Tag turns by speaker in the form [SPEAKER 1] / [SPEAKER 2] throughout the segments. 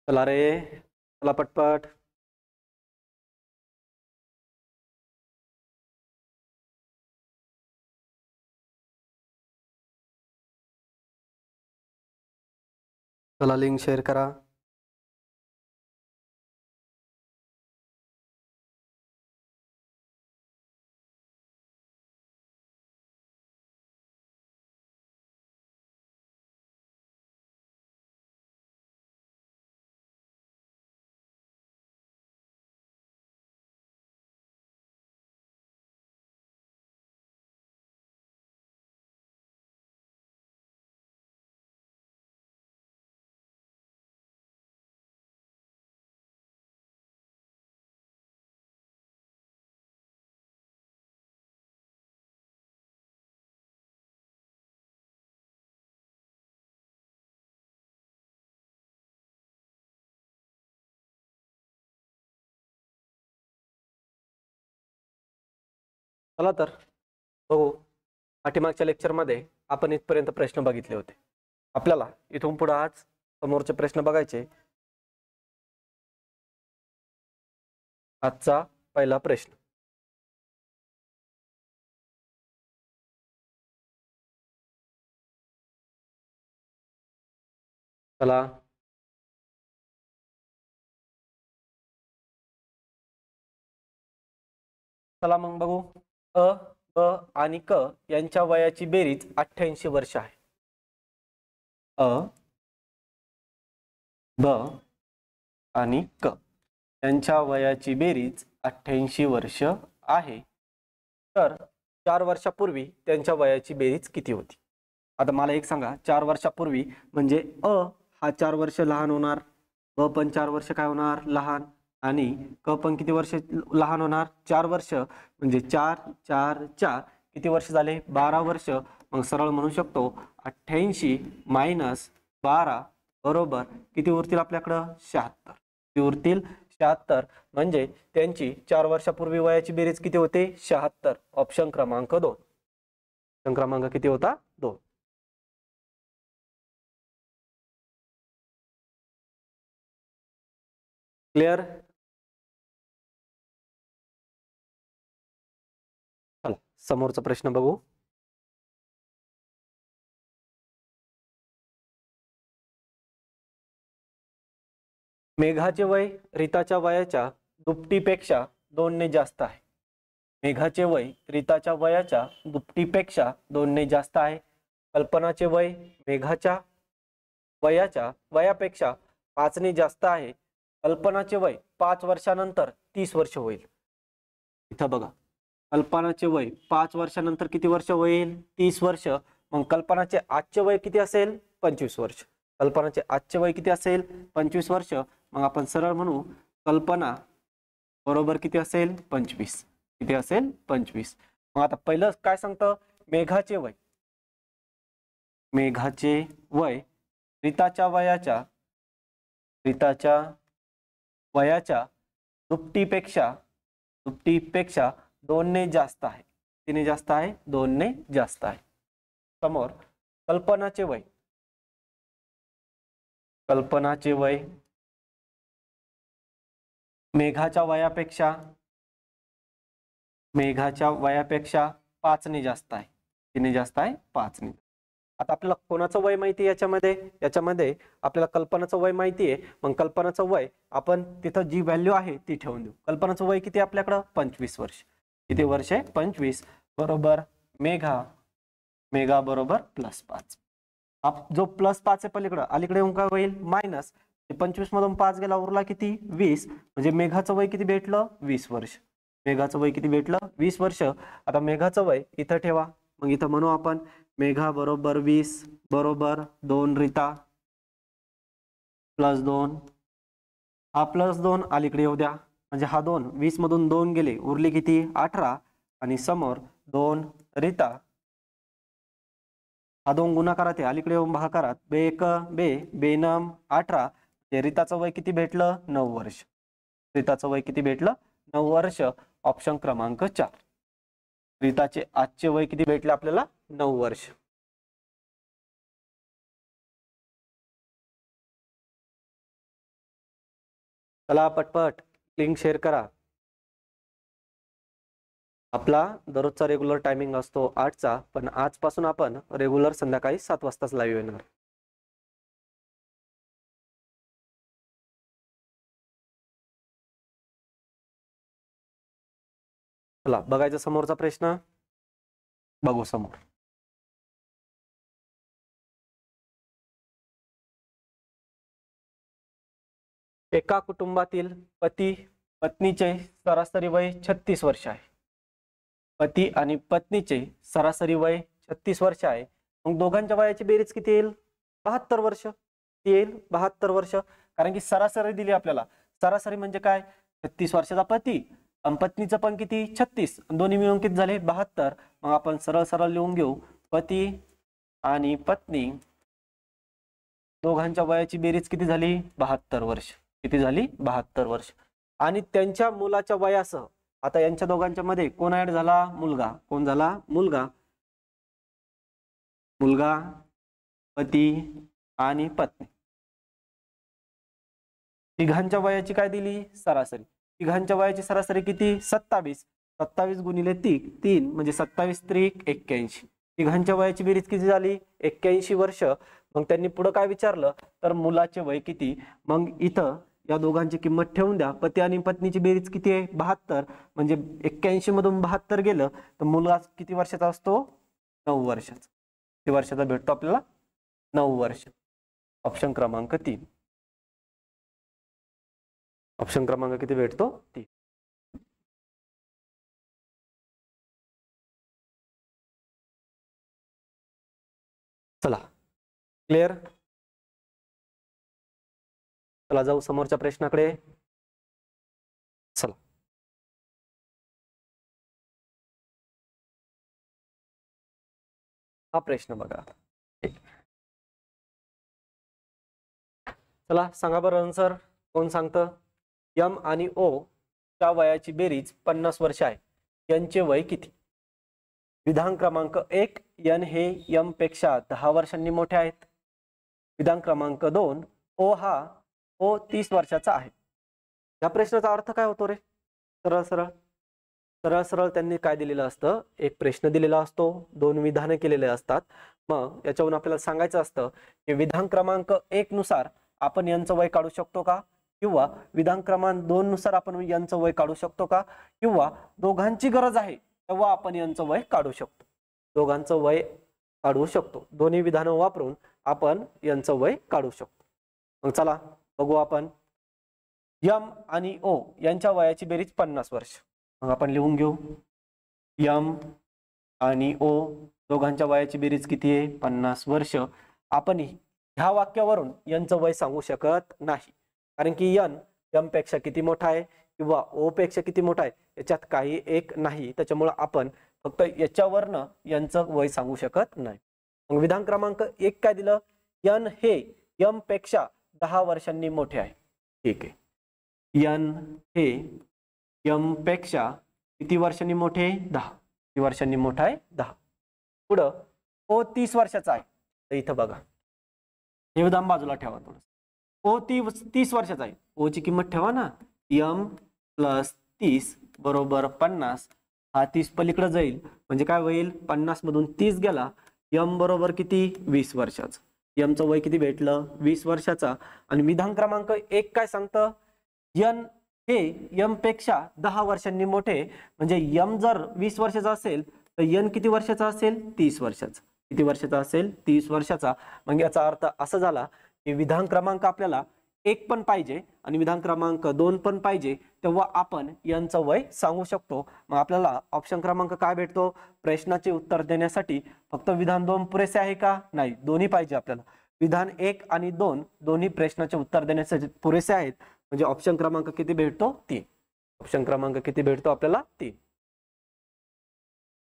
[SPEAKER 1] चला रे, चला पटपट. चला लिंक शेअर करा. चला तर बघू. पाठीमागच्या लेक्चरमध्ये आपण इथपर्यंत प्रश्न बघितले होते. आपल्याला इथून पुढे आज समोरचे प्रश्न बघायचे. आजचा पहिला प्रश्न. चला चला मग बघू. अ, ब आणि क यांच्या वयाची बेरीज 88 वर्ष आहे. अ, ब आणि क यांच्या वयाची बेरीज 88 वर्ष आहे. तर 4 वर्षापूर्वी त्यांच्या वयाची बेरीज किती होती? आता मला एक सांगा, 4 वर्षापूर्वी म्हणजे अ हा 4 वर्ष लहान होणार, ब पण 4 वर्ष काय होणार लहान, आणि क पण किती वर्ष लहान होणार? 4 वर्ष. म्हणजे 4 4 4 किती वर्ष झाले? 12 वर्ष. मग सरळ म्हणू शकतो 88 मायनस 12 बरोबर किती उरतील आपल्याकडं? 76. किती उरतील? 76. म्हणजे त्यांची 4 वर्षापूर्वी वयाची बेरीज किती होते? 76. ऑप्शन क्रमांक 2. ऑप्शन क्रमांक किती होता? 2. क्लिअर? चला समोरचा प्रश्न बघू. मेघाचे वय रीताच्या वयाच्या दुपटीपेक्षा 2 ने जास्त आहे. मेघाचे वय रीताच्या वयाच्या दुपटीपेक्षा 2 ने जास्त आहे. कल्पनाचे वय मेघाच्या वयापेक्षा 5 ने जास्त आहे. कल्पनाचे वय 5 वर्षानंतर 30 वर्ष होईल. इथं बघा, कल्पनाचे वय 5 वर्षानंतर किती वर्ष होईल? 30 वर्ष. मग कल्पनाचे आजचे वय किती असेल? 25 वर्ष. कल्पनाचे आजचे वय किती असेल? 25 वर्ष. मग आपण सरळ म्हणू कल्पना बरोबर किती असेल? 25. किती असेल? 25. मग आता पहिलं काय सांगतं? मेघाचे वय. मेघाचे वय रीताच्या वयाच्या दुपटीपेक्षा 2 ने जास्त आहे. कितीने जास्त आहे? 2 ने जास्त आहे. समोर कल्पनाचे वय मेघाच्या वयापेक्षा 5 ने जास्त आहे. कितीने जास्त आहे? 5 ने. आता आपल्याला कोणाचं वय माहिती आहे? याच्यामध्ये आपल्याला कल्पनाचं वय माहिती आहे. मग कल्पनाचं वय आपण तिथं जी व्हॅल्यू आहे ती ठेवून देऊ. कल्पनाचं वय किती आपल्याकडं? 25 वर्ष. किती वर्ष आहे? 25. बरोबर मेघा बरोबर +5. जो +5 आहे पलीकडं, अलीकडे येऊन काय होईल? मायनस. 25 मधून 5 गेला, उरला किती? 20. म्हणजे मेघाचं वय किती भेटलं? 20 वर्ष. मेघाचं वय किती भेटलं? 20 वर्ष. आता मेघाचं वय इथं ठेवा. मग इथं म्हणू आपण मेघा बरोबर 20 बरोबर 2 रीता +2. हा +2 अलीकडे येऊ द्या. म्हणजे हा 2 20 मधून 2 गेले, उरले किती? 18. आणि समोर 2 रीता. हा 2 गुणाकारात आहे, अलीकडे येऊन भागाकारात. बेक बेनम 18. रीताचं वय किती भेटलं? 9 वर्ष. रीताचं वय किती भेटलं? 9 वर्ष. ऑप्शन क्रमांक 4. रीताचे आजचे वय किती भेटले आपल्याला? 9 वर्ष. चला पटपट लिंक शेअर करा. आपला दररोजचा रेग्युलर टायमिंग असतो 8चा, पण आजपासून आपण रेग्युलर संध्याकाळी 7 वाजताच लाईव्ह येणार. चला बघायचा समोरचा प्रश्न. बघू समोर. एका कुटुंबातील पती पत्नीचे सरासरी वय 36 वर्ष आहे. पती आणि पत्नीचे सरासरी वय 36 वर्ष आहे. मग दोघांच्या वयाची बेरीज किती येईल? 72 वर्ष येईल. 72 वर्ष, कारण की सरासरी दिली आपल्याला. सरासरी म्हणजे काय? 36 वर्षाचा पती आणि पत्नीचं पण किती? 36, दोन्ही मिळून किती झाले? 72. मग आपण सरळ सरळ लिहून घेऊ, पती आणि पत्नी दोघांच्या वयाची बेरीज किती झाली? 72 वर्ष. किती झाली? 72 वर्ष. आणि त्यांच्या मुलाच्या वयासह आता यांच्या दोघांच्या मध्ये कोण ऍड झाला? मुलगा. कोण झाला? मुलगा. मुलगा, पती आणि पत्नी. तिघांच्या वयाची काय दिली? सरासरी. तिघांच्या वयाची सरासरी किती? 27. 27 गुणिले 3 म्हणजे 27 त्रिक 81. तिघांच्या वयाची बेरीज किती झाली? 81 वर्ष. मग त्यांनी पुढे काय विचारलं, तर मुलाचे वय किती? मग इथं या दोघांची किंमत ठेवून द्या. पती आणि पत्नीची बेरीज किती आहे? 72. म्हणजे 81 मधून 72 गेलं तर मुलगा किती वर्षाचा असतो? 9 वर्षाचा. किती वर्षाचा भेटतो आपल्याला? 9 वर्ष. ऑप्शन क्रमांक 3. ऑप्शन क्रमांक किती भेटतो? 3. चला क्लिअर. चला जाऊ समोरच्या प्रश्नाकडे. चला हा प्रश्न बघा. चला सांगा बरं आन्सर. कोण सांगतं? यम आणि ओ च्या वयाची बेरीज 50 वर्ष आहे. यांचे वय किती? विधान क्रमांक 1, यन हे यम पेक्षा 10 वर्षांनी मोठे आहेत. विधान क्रमांक 2, ओ 30 वर्षाचा आहे. या प्रश्नाचा अर्थ काय होतो रे? सरळ सरळ सरळ सरळ त्यांनी काय दिलेलं असतं? एक प्रश्न दिलेला असतो, 2 विधानं केलेले असतात. मग याच्यावरून आपल्याला सांगायचं असतं की विधान क्रमांक 1 नुसार आपण यांचं वय काढू शकतो का, किंवा विधान क्रमांक 2 नुसार आपण यांचं वय काढू शकतो का, किंवा दोघांची गरज आहे तेव्हा आपण यांचं वय काढू शकतो. दोघांचं वय काढू शकतो. दोन्ही विधानं वापरून आपण यांचं वय काढू शकतो. मग चला बघू आपण. यम आणि ओ यांच्या वयाची बेरीज 50 वर्ष. मग आपण लिहून घेऊ, यम आणि ओ दोघांच्या वयाची बेरीज किती आहे? 50 वर्ष. आपण ह्या वाक्यावरून यांचं वय सांगू शकत नाही, कारण की यम पेक्षा किती मोठा आहे किंवा ओ पेक्षा किती मोठा आहे याच्यात काही एक नाही. त्याच्यामुळे आपण फक्त याच्यावरनं यांचं वय सांगू शकत नाही. मग विधान क्रमांक 1 काय दिलं? यन हे यम पेक्षा 10 वर्षांनी मोठे आहे. ठीक आहे. यन हे यम पेक्षा किती वर्षांनी मोठे? 10. किती वर्षांनी मोठा आहे? 10. पुढं ओ 30 वर्षाचा आहे. तर इथं बघा, हे विधान बाजूला ठेवा थोडं. ओ 30 वर्षाचा आहे. ओ ची किंमत ठेवा ना. यम प्लस 30 बरोबर 50. हा 30 पलीकडे जाईल म्हणजे काय होईल? 50 मधून 30 गेला. यम बरोबर किती? 20 वर्षाचा. यमचं वय किती भेटलं? 20 वर्षाचा. आणि विधान क्रमांक 1 काय सांगतं? यन हे यम पेक्षा 10 वर्षांनी मोठे. म्हणजे यम जर 20 वर्षाचा असेल तर यन किती वर्षाचा असेल? 30 वर्षाचा. किती वर्षाचा असेल? 30 वर्षाचा. मग याचा अर्थ असा झाला की विधान क्रमांक आपल्याला 1 पण पाहिजे आणि विधान क्रमांक 2 पण पाहिजे, तेव्हा आपण यांचं वय सांगू शकतो. मग आपल्याला ऑप्शन क्रमांक काय भेटतो? प्रश्नाचे उत्तर देण्यासाठी फक्त विधान 2 पुरेसे आहे का? नाही, दोन्ही पाहिजे आपल्याला. विधान 1 आणि 2 दोन्ही प्रश्नाचे उत्तर देण्यासाठी पुरेसे आहेत. म्हणजे ऑप्शन क्रमांक किती भेटतो? 3. ऑप्शन क्रमांक किती भेटतो आपल्याला? 3.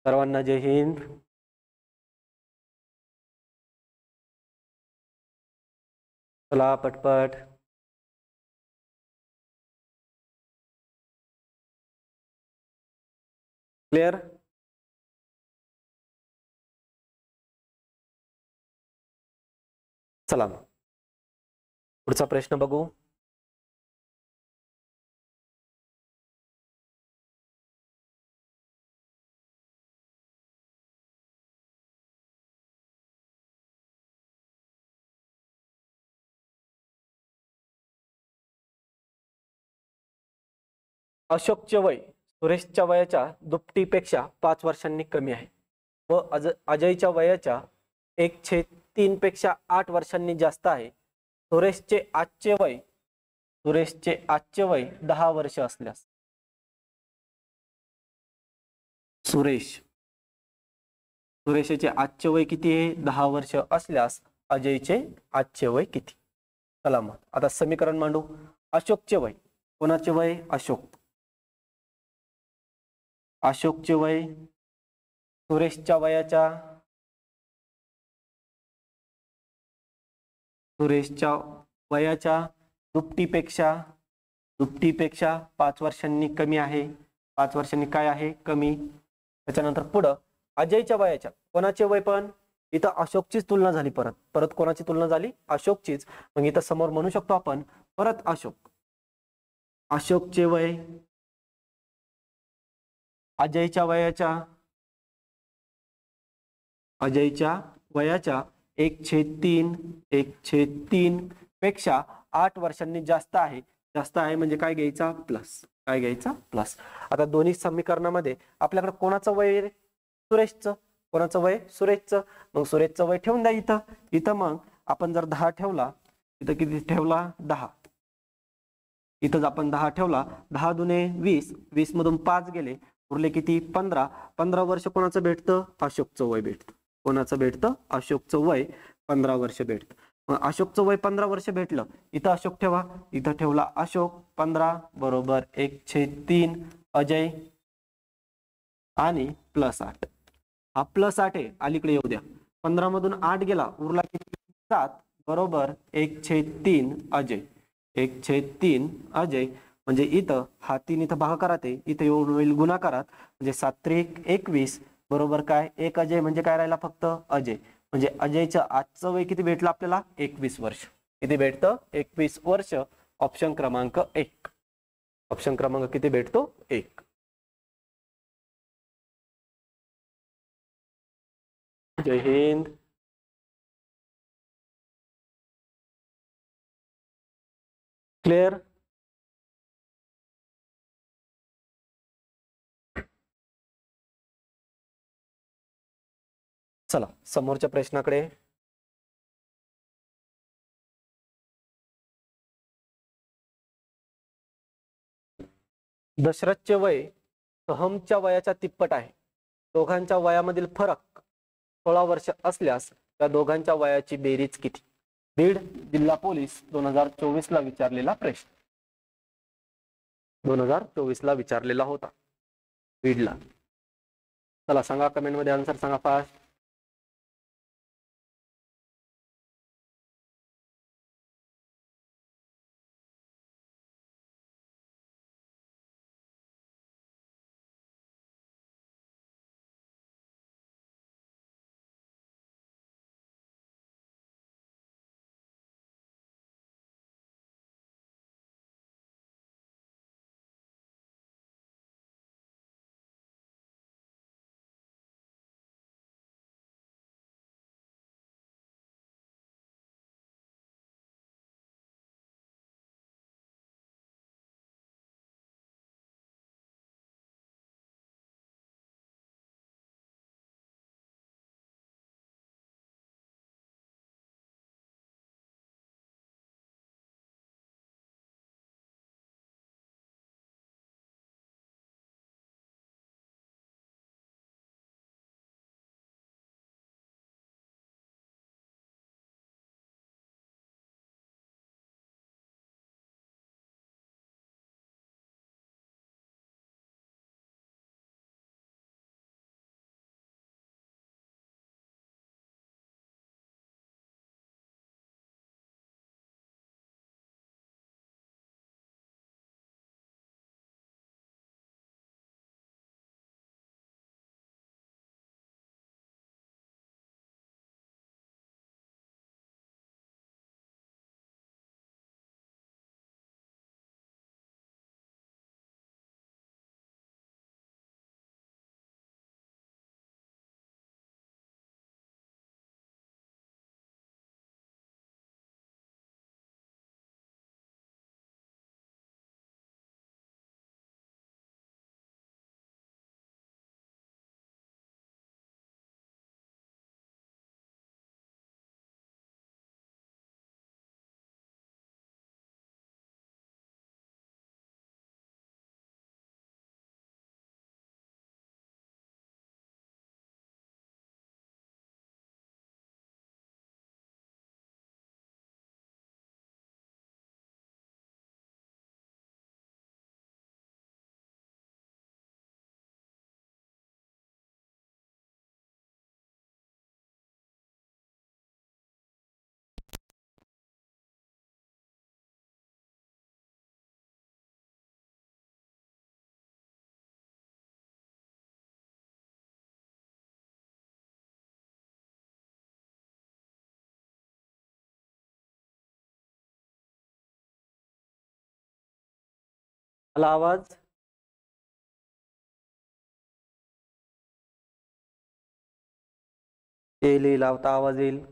[SPEAKER 1] सर्वांना जय हिंद. चला पटपट. क्लिअर. चला पुढचा प्रश्न बघू. अशोकचे वय सुरेशच्या वयाच्या दुपटीपेक्षा 5 वर्षांनी कमी आहे व अजयच्या वयाच्या 1/3 पेक्षा 8 वर्षांनी जास्त आहे. सुरेशचे आजचे वय 10 वर्ष असल्यास सुरेशचे आजचे वय किती आहे? 10 वर्ष असल्यास अजयचे आजचे वय किती? चला मग आता समीकरण मांडू. अशोकचे वय, कोणाचे वय? अशोकचे वय सुरेशच्या वयाच्या दुपटीपेक्षा 5 वर्षांनी कमी आहे. 5 वर्षांनी काय आहे? कमी. त्याच्यानंतर पुढं अजयच्या वयाच्या, कोणाचे वय? पण इथं अशोकचीच तुलना झाली, परत कोणाची तुलना झाली? अशोकचीच. मग इथं समोर म्हणू शकतो आपण परत अशोकचे वय अजयच्या वयाच्या 1/3 पेक्षा 8 वर्षांनी जास्त आहे. जास्त आहे म्हणजे काय घ्यायचा? प्लस. काय घ्यायचा? प्लस. आता दोन्ही समीकरणामध्ये आपल्याकडे कोणाचं वय? सुरेशचं. कोणाचं वय? सुरेशचं. मग सुरेशचं वय ठेवून द्या इथं मग आपण जर 10 ठेवला, इथं किती ठेवला? 10. इथंच आपण 10 ठेवला. 10 दुने 20, 20 मधून 5 गेले, उरले किती? 15. 15 वर्ष कोणाचं भेटतं? अशोकचं वय भेटतं. कोणाचं भेटतं? अशोकचं वय 15 वर्ष भेटतं. मग अशोकचं वय 15 वर्ष भेटलं, इथं अशोक ठेवा. इथं ठेवला अशोक. 15 बरोबर 1/3 अजय आणि +8. हा +8 आहे, अलीकडे येऊ द्या. 15 मधून 8 गेला, उरला किती? 7 बरोबर 1/3 अजय. 1/3 अजय म्हणजे इथं हा 3 इथं भागाकारात आहे, इथं येऊन होईल गुणाकारात. म्हणजे 7×3 21 बरोबर काय? 1 अजय म्हणजे काय राहिला? फक्त अजय. म्हणजे अजयचं आजचं वय किती भेटलं आपल्याला? 21 वर्ष. किती भेटतं? 21 वर्ष. ऑप्शन क्रमांक 1. ऑप्शन क्रमांक किती भेटतो? 1. जय हिंद. क्लिअर? चला समोरच्या प्रश्नाकडे. दशरथचे वय सहमच्या वयाच्या तिप्पट आहे. दोघांच्या वयामधील फरक 16 वर्ष असल्यास त्या दोघांच्या वयाची बेरीज किती? बीड जिल्हा पोलीस 2024 ला विचारलेला प्रश्न. 2024 ला विचारलेला होता बीडला. चला सांगा, कमेंट मध्ये आन्सर सांगा फास्ट. आला आवाज? येईल आता आवाज येईल.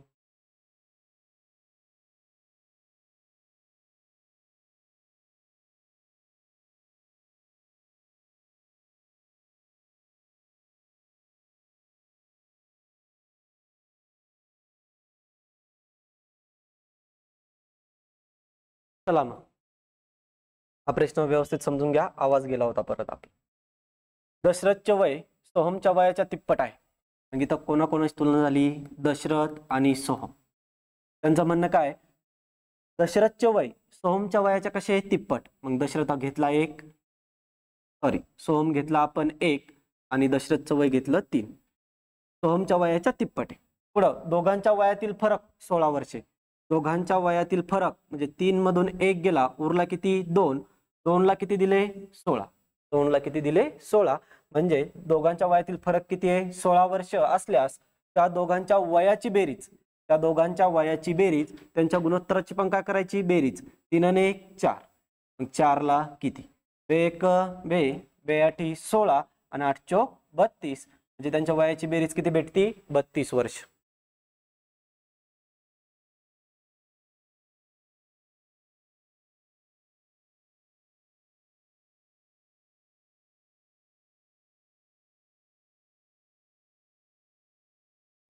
[SPEAKER 1] चला मग हा प्रश्न व्यवस्थित समजून घ्या. आवाज गेला होता परत आपला. दशरथचे वय सोहमच्या वयाच्या तिप्पट आहे. म्हणजे इथं कोणाकोणाची तुलना झाली? दशरथ आणि सोहम. त्यांचं म्हणणं काय? दशरथचे वय सोहमच्या वयाच्या कसे तिप्पट. मग दशरथ घेतला सोहम घेतला आपण 1 आणि दशरथचं वय घेतलं 3. सोहमच्या वयाच्या तिप्पट आहे. पुढं दोघांच्या वयातील फरक 16 वर्षे. दोघांच्या वयातील फरक म्हणजे 3 मधून 1 गेला, उरला किती? 2. 2 ला किती दिले? 16. 2 ला किती दिले? 16. म्हणजे दोघांच्या वयातील फरक किती आहे? 16 वर्ष असल्यास त्या दोघांच्या वयाची बेरीज त्यांच्या गुणोत्तराची पण काय करायची? बेरीज. 3 आणि 1 4. मग 4 ला किती? 1 8 16 आणि 8 चोक 32. म्हणजे त्यांच्या वयाची बेरीज किती भेटती? 32 वर्ष.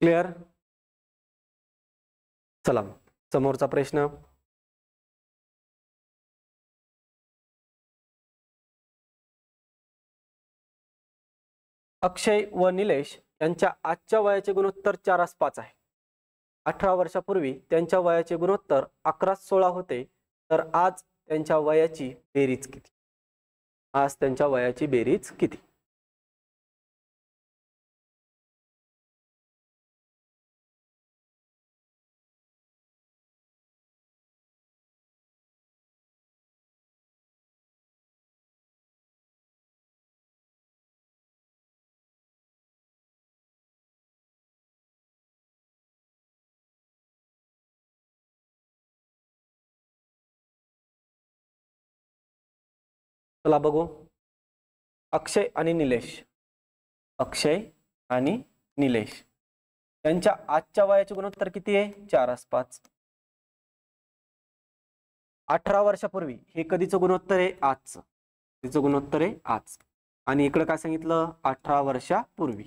[SPEAKER 1] क्लिअर? चला समोरचा प्रश्न. अक्षय व निलेश यांच्या आजच्या वयाचे गुणोत्तर 4:5 आहे. 18 वर्षापूर्वी त्यांच्या वयाचे गुणोत्तर 11:16 होते. तर आज त्यांच्या वयाची बेरीज किती? आज त्यांच्या वयाची बेरीज किती? चला बघू. अक्षय आणि निलेश त्यांच्या आजच्या वयाचे गुणोत्तर किती आहे? 4:5. 18 वर्षापूर्वी हे कधीचं गुणोत्तर आहे? आजचं. कधीचं गुणोत्तर आहे? आज. आणि इकडे काय सांगितलं? 18 वर्षापूर्वी.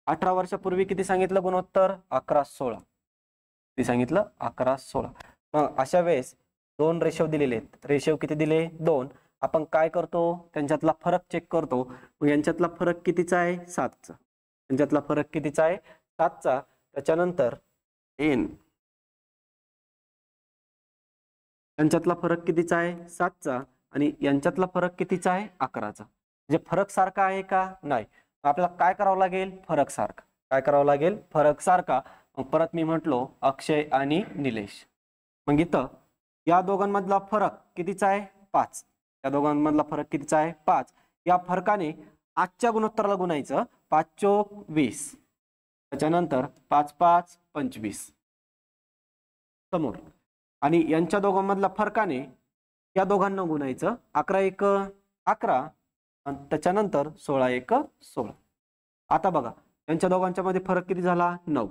[SPEAKER 1] 18 वर्षापूर्वी किती सांगितलं गुणोत्तर? 11:16. किती सांगितलं? 11:16. मग अशा वेळेस 2 रेशो दिलेले आहेत. रेशो किती दिले? 2. आपण काय करतो? त्यांच्यातला फरक चेक करतो. मग यांच्यातला फरक कितीचा आहे? 7चा. यांच्यातला फरक कितीचा आहे? 7चा. त्याच्यानंतर यांच्यातला फरक कितीचा आहे? 7चा. आणि यांच्यातला फरक कितीचा आहे? 11चा. म्हणजे फरक सारखा आहे का? नाही. आपल्याला काय करावं लागेल? फरक सारखा. काय करावं लागेल? फरक सारखा. मग परत मी म्हटलो अक्षय आणि निलेश. मग इथं या दोघांमधला फरक कितीचा आहे? 5. या दोघांमधला फरक कितीचा आहे? 5. या फरकाने आजच्या गुणोत्तराला गुणायचं. 5 चोक 20. त्याच्यानंतर 5 5 25 समोर. आणि यांच्या दोघांमधला फरकाने या दोघांना गुणायचं. 11 1 11 आणि त्याच्यानंतर 16 1 16. आता बघा यांच्या दोघांच्या मध्ये फरक किती झाला? 9.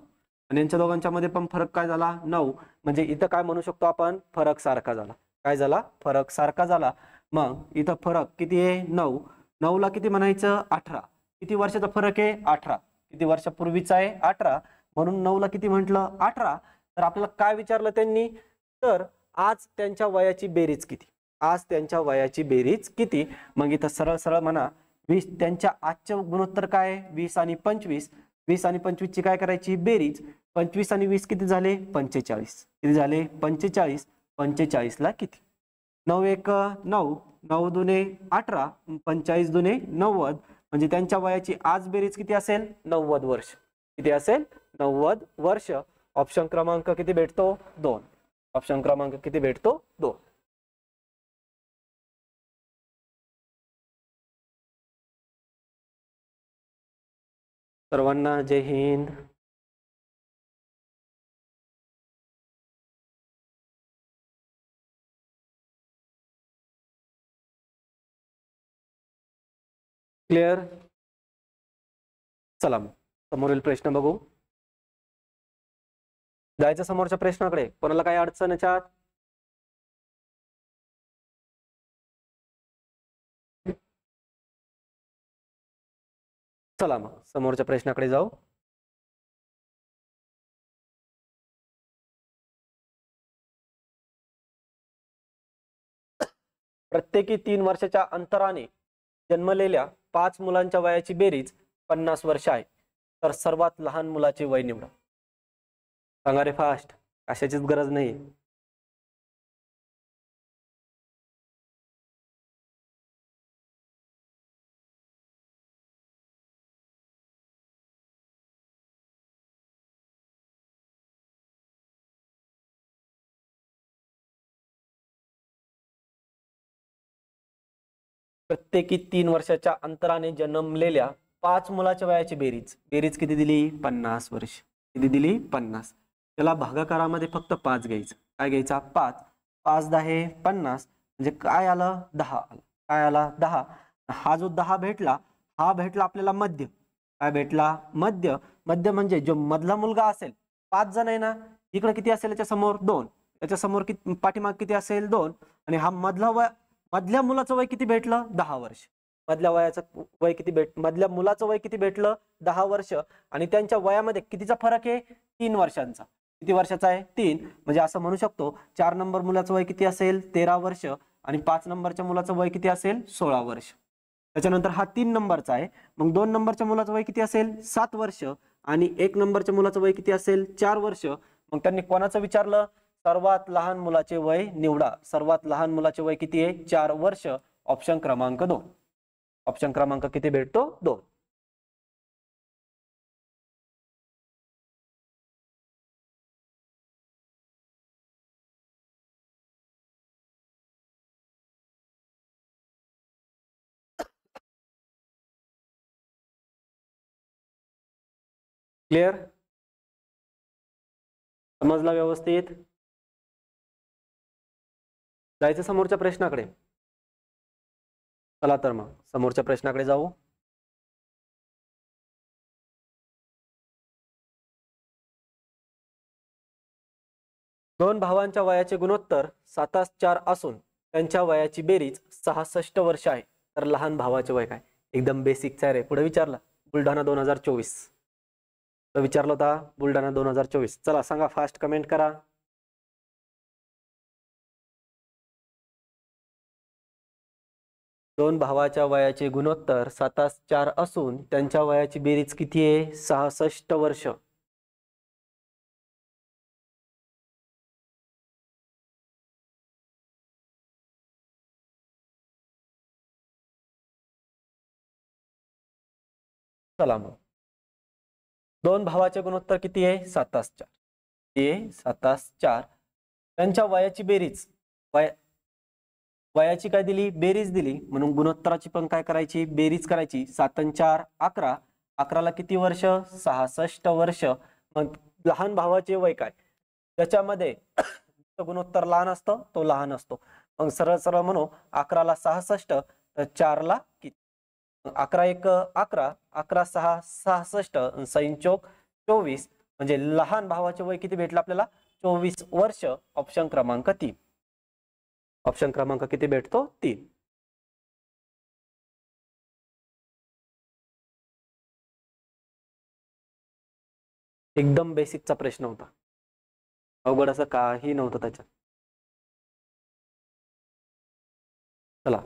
[SPEAKER 1] आणि यांच्या दोघांच्या मध्ये पण फरक काय झाला? 9. म्हणजे इथं काय म्हणू शकतो आपण? फरक सारखा झाला. काय झाला? फरक सारखा झाला. मग इथं फरक किती आहे? 9. 9 ला किती म्हणायचं? 18. किती वर्षाचा फरक आहे? 18. किती वर्षापूर्वीचा आहे? 18. म्हणून 9 ला किती म्हटलं? 18. तर आपल्याला काय विचारलं त्यांनी? तर आज त्यांच्या वयाची बेरीज किती? आज त्यांच्या वयाची बेरीज किती? मग इथं सरळ सरळ म्हणा 20. त्यांच्या आजचे गुणोत्तर काय? 20 आणि 25. 20 आणि 25 ची काय करायची? बेरीज. 25 आणि 20 किती झाले? 45. किती झाले? 45. 45 ला किती? 9 1 9. 9 दुने 18. 45 दुने 90. म्हणजे त्यांच्या वयाची आज बेरीज किती असेल? 90 वर्ष. किती असेल? 90 वर्ष. ऑप्शन क्रमांक किती भेटतो? 2. ऑप्शन क्रमांक किती भेटतो? 2. सर्वांना जय हिंद. क्लिअर? चला मग समोरील प्रश्न बघू. जायचं समोरच्या प्रश्नाकडे. कोणाला काही अडचण याच्यात? चला मग समोरच्या प्रश्नाकडे जाऊ. प्रत्येकी 3 वर्षाच्या अंतराने जन्मलेल्या 5 मुलांच्या वयाची बेरीज 50 वर्ष आहे. तर सर्वात लहान मुलाचे वय निवडा. सांगा रे फास्ट, कशाचीच गरज नाही. प्रत्येकी 3 वर्षाच्या अंतराने जन्मलेल्या 5 मुलाच्या वयाची बेरीज. बेरीज किती दिली? 50 वर्ष. किती दिली? 50. त्याला भागाकारामध्ये फक्त 5 घ्यायचं. काय घ्यायचा? 5. 5 10 50. म्हणजे काय आलं? 10 आलं. काय आला? 10. हा जो 10 भेटला, हा भेटला आपल्याला मध्य. काय भेटला? मध्य. मध्य म्हणजे जो मधला मुलगा असेल, 5 जण आहे ना, इकडे किती असेल? याच्या समोर 2. याच्या समोर किती, पाठीमाग किती असेल? 2. आणि हा मधल्या मुलाचं वय किती भेटलं? 10 वर्ष. मधल्या मुलाचं वय किती भेटलं? 10 वर्ष. आणि त्यांच्या वयामध्ये कितीचा फरक आहे? 3 वर्षांचा. किती वर्षाचा आहे? 3. म्हणजे असं म्हणू शकतो 4 नंबर मुलाचं वय किती असेल? 13 वर्ष. आणि 5 नंबरच्या मुलाचं वय किती असेल? 16 वर्ष. त्याच्यानंतर हा 3 नंबरचा आहे. मग 2 नंबरच्या मुलाचं वय किती असेल? 7 वर्ष. आणि 1 नंबरच्या मुलाचं वय किती असेल? 4 वर्ष. मग त्यांनी कोणाचं विचारलं? सर्वात लहान मुलाचे वय निवडा. सर्वात लहान मुलाचे वय किती आहे? 4 वर्ष. ऑप्शन क्रमांक 2. ऑप्शन क्रमांक किती भेटतो? 2. क्लिअर? समजला व्यवस्थित? जायचं समोरच्या प्रश्नाकडे. चला तर मग समोरच्या प्रश्नाकडे जाऊ. दोन भावांच्या वयाचे गुणोत्तर 7:4 असून त्यांच्या वयाची बेरीज 66 वर्ष आहे. तर लहान भावाचे वय काय? एकदम बेसिकचा आहे रे. पुढे विचारला बुलढाणा 2024 विचारला होता. बुलढाणा 2024. चला सांगा, फास्ट कमेंट करा. दोन भावाच्या वयाचे गुणोत्तर 7:4 असून त्यांच्या वयाची बेरीज किती आहे? 66 वर्ष. चला मग दोन भावाचे गुणोत्तर किती आहे? 7:4. ते 7:4. त्यांच्या वयाची बेरीज, वयाची काय दिली? बेरीज दिली. म्हणून गुणोत्तराची पण काय करायची? बेरीज करायची. 7 आणि 4 11. 11ला किती वर्ष? 66 वर्ष. मग लहान भावाचे वय काय? त्याच्यामध्ये गुणोत्तर लहान असतं, तो लहान असतो. मग सरळ सरळ म्हणू 11ला 66 तर 4ला किती? 11 1 11. 11 6 66. 6 चौक 24. म्हणजे लहान भावाचे वय किती भेटलं आपल्याला? 24 वर्ष. ऑप्शन क्रमांक 3. ऑप्शन क्रमांक किती भेटतो? 3. एकदम बेसिकचा प्रश्न होता. अवघड असं काही नव्हतं त्याच्यात. चला